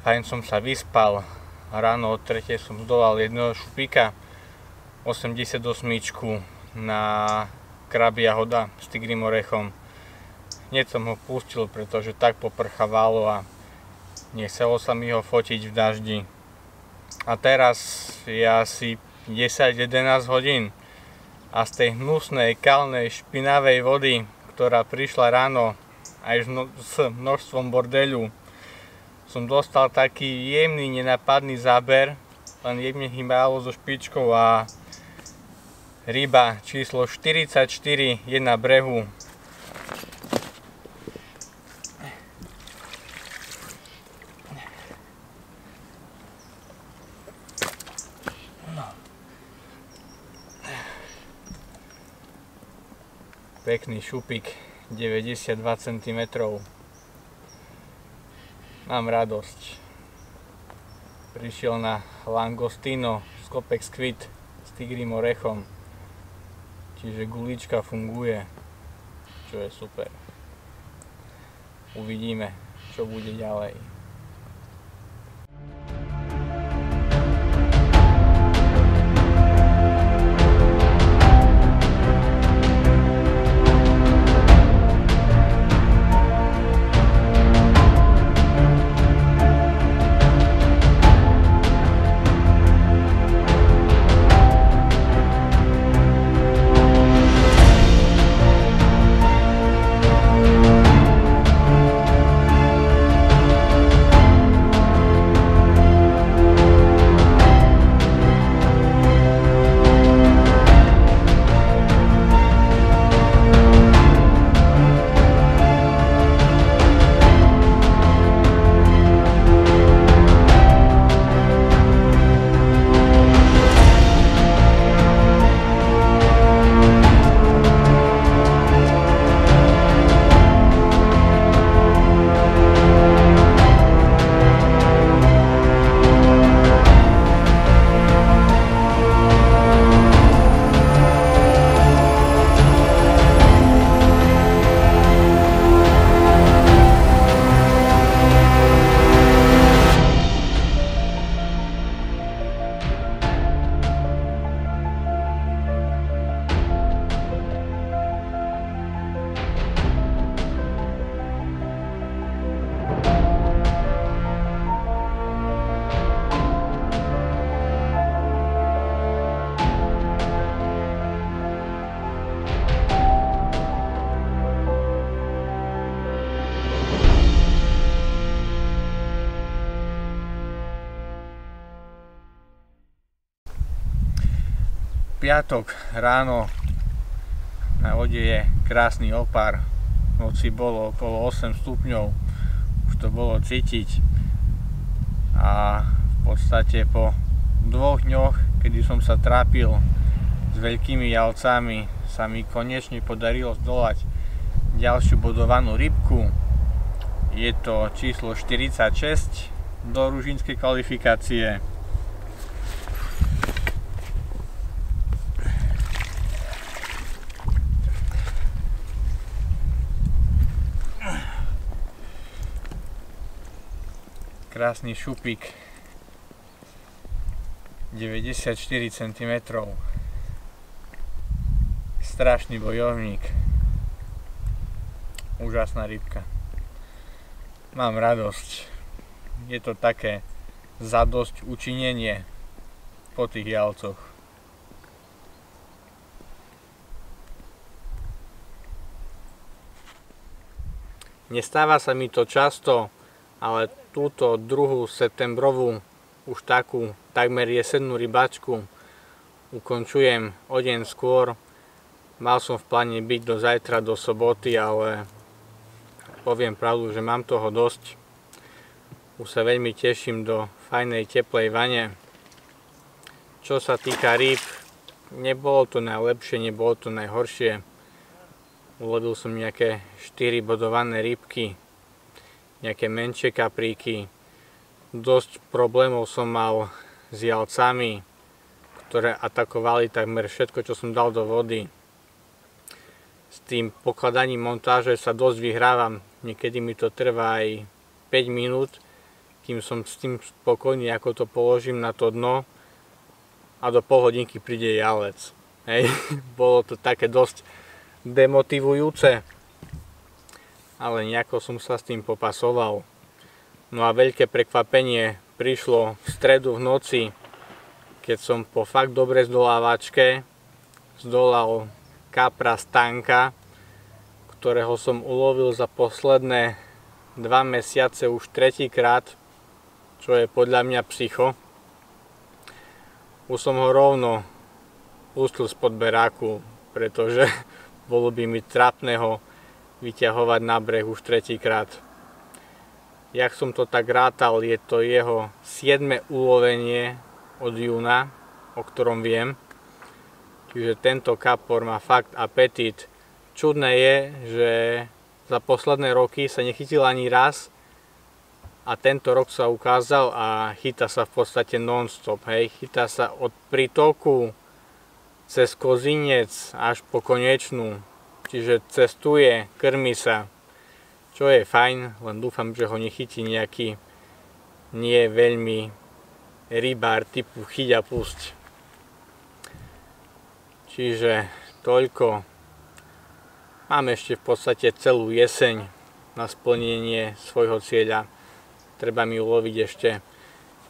fajn som sa vyspal, ráno o 3 som zdolal jedného šupíka, 88 na krab jahoda s tigrým orechom. Hneď som ho pustil, pretože tak poprchávalo a nechcelo sa mi ho fotiť v daždi. A teraz je asi 10-11 hodín. A z tej hnusnej, kalnej, špinavej vody, ktorá prišla ráno aj s množstvom bordeľu, som dostal taký jemný, nenapadný záber, len jemne hýbalo so špičkou a ryba číslo 44 je na brehu. Pekný šupik, 92 cm. Mám radosť. Prišiel na Langostino Skopek Squid s tigrým orechom. Čiže gulička funguje, čo je super. Uvidíme, čo bude ďalej. piatok ráno na vode je krásny opár. V noci bolo okolo 8 stupňov, už to bolo cítiť. A v podstate po 2 dňoch, kedy som sa trápil s veľkými javcami, sa mi konečne podarilo zdolať ďalšiu bodovanú rybku. Je to číslo 46 do ružinskej kvalifikácie. Krásny šupík, 94 cm. Strašný bojovník. Úžasná rybka. Mám radosť. Je to také zadosť učinenie po tých javcoch. Nestáva sa mi to často, ale túto 2. septembrovú, už takú takmer jesennú rybačku ukončujem o deň skôr. Mal som v pláne byť do zajtra, do soboty, ale poviem pravdu, že mám toho dosť. Už sa veľmi teším do fajnej teplej vane. Čo sa týka rýb, nebolo to najlepšie, nebolo to najhoršie. Ulovil som nejaké 4 bodované rybky, nejaké menšie kapríky. Dosť problémov som mal s javcami, ktoré atakovali takmer všetko, čo som dal do vody. S tým pokladaním montáže sa dosť vyhrávam. Niekedy mi to trvá aj 5 minút, kým som s tým spokojný, ako to položím na to dno a do pol hodinky príde javec. Hej. Bolo to také dosť demotivujúce, ale nejako som sa s tým popasoval. No a veľké prekvapenie prišlo v stredu v noci, keď som po fakt dobrej zdolávačke zdolal kapra Stanka, ktorého som ulovil za posledné 2 mesiace už 3. krát, čo je podľa mňa psycho. Už som ho rovno pustil spod beráku, pretože bolo by mi trápne ho vyťahovať na breh už 3. krát. Jak som to tak rátal, je to jeho 7. ulovenie od júna, o ktorom viem. Čiže tento kapor má fakt apetít. Čudné je, že za posledné roky sa nechytil ani raz a tento rok sa ukázal a chytá sa v podstate non-stop. Hej. Chytá sa od prítoku cez Kozinec až po Konečnú. Čiže cestuje, krmi sa. Čo je fajn, len dúfam, že ho nechytí nejaký nie veľmi rybár typu chyť a pusť. Čiže toľko. Mám ešte v podstate celú jeseň na splnenie svojho cieľa. Treba mi uloviť ešte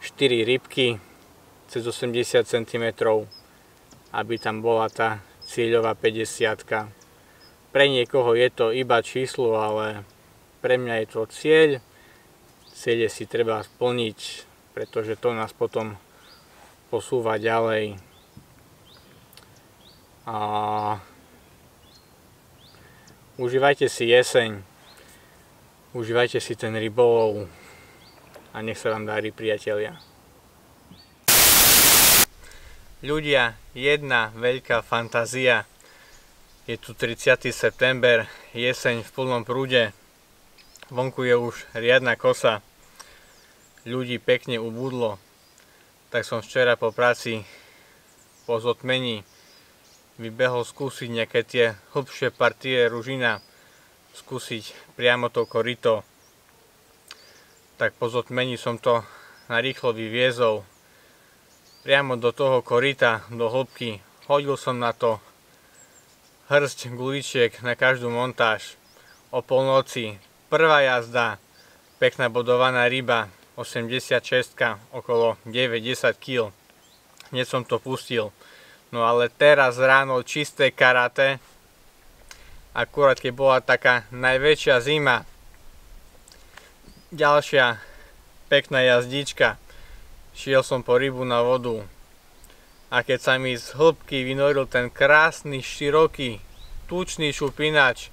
4 rybky cez 80 cm, aby tam bola tá cieľová 50. Pre niekoho je to iba číslo, ale pre mňa je to cieľ. Ciele si treba splniť, pretože to nás potom posúva ďalej. A užívajte si jeseň, užívajte si ten rybolov a nech sa vám darí, priatelia. Ľudia, jedna veľká fantázia. Je tu 30. september, jeseň v plnom prúde. Vonku je už riadna kosa. Ľudí pekne ubudlo. Tak som včera po práci, po zotmení, vybehol skúsiť nejaké tie hlbšie partie ružina. Skúsiť priamo to korito. Tak po zotmení som to narýchlo vyviezol. Priamo do toho korita, do hĺbky. Hodil som na to hrsť guličiek na každú montáž. O polnoci prvá jazda, pekná bodovaná ryba, 86, okolo 9-10 kg. Hneď som to pustil. No ale teraz ráno čisté karate, akurát keď bola taká najväčšia zima. Ďalšia pekná jazdička. Šiel som po rybu na vodu. A keď sa mi z hĺbky vynoril ten krásny, široký, tučný šupinač,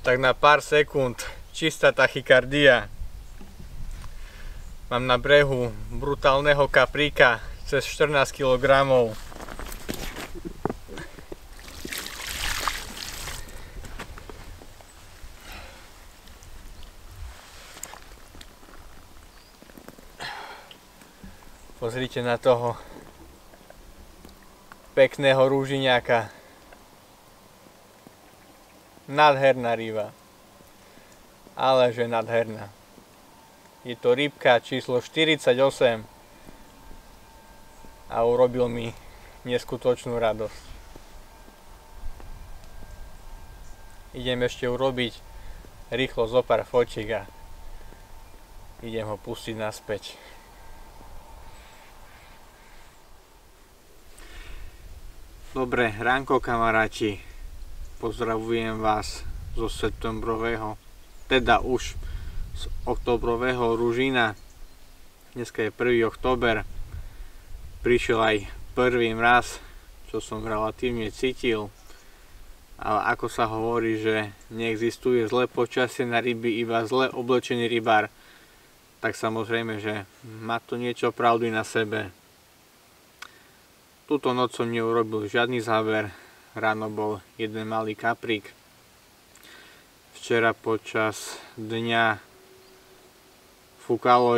tak na pár sekúnd čistá tachykardia. Mám na brehu brutálneho kapríka cez 14 kg. Pozrite na toho pekného rúžiňáka. Nádherná ryba. Aleže nádherná. Je to rybka číslo 48 a urobil mi neskutočnú radosť. Idem ešte urobiť rýchlo zopár fotiek a idem ho pustiť naspäť. Dobré ránko, kamaráti. Pozdravujem vás zo septembrového, teda už z oktobrového Ružína. Dneska je 1. október. Prišiel aj prvý mraz, čo som relatívne cítil. Ale ako sa hovorí, že neexistuje zlé počasie na ryby, iba zle oblečený rybár, tak samozrejme, že má to niečo pravdy na sebe. Túto noc som neurobil žiadny záber. Ráno bol jeden malý kaprík. Včera počas dňa fúkalo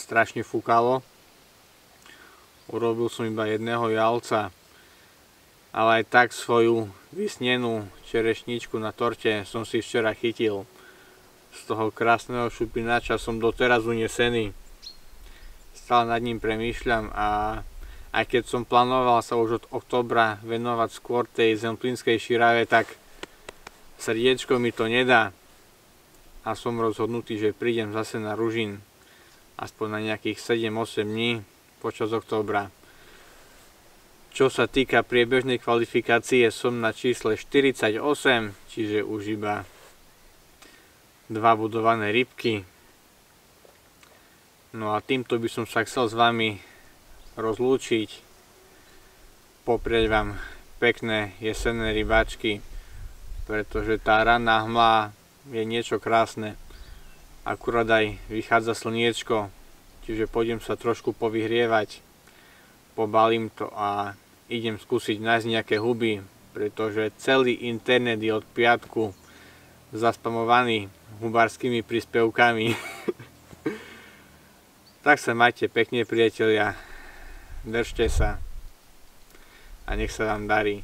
strašne fúkalo. Urobil som iba jedného jalca. Ale aj tak svoju vysnenú čerešničku na torte som si včera chytil. Z toho krásneho šupinača som doteraz unesený. Stále nad ním premýšľam a aj keď som plánoval sa už od októbra venovať skôr tej zemplínskej širave, tak srdiečko mi to nedá. A som rozhodnutý, že prídem zase na Ružín. Aspoň na nejakých 7-8 dní počas októbra. Čo sa týka priebežnej kvalifikácie, som na čísle 48, čiže už iba 2 budované rybky. No a týmto by som sa chcel s vami rozlúčiť, poprieť vám pekné jesenné rybačky, pretože tá ranná hmla je niečo krásne. Akurát aj vychádza slniečko, čiže pôjdem sa trošku povyhrievať, pobalím to a idem skúsiť nájsť nejaké huby, pretože celý internet je od piatku zaspamovaný hubárskymi príspevkami. Tak sa majte pekne, priatelia. Držte sa a nech sa vám darí.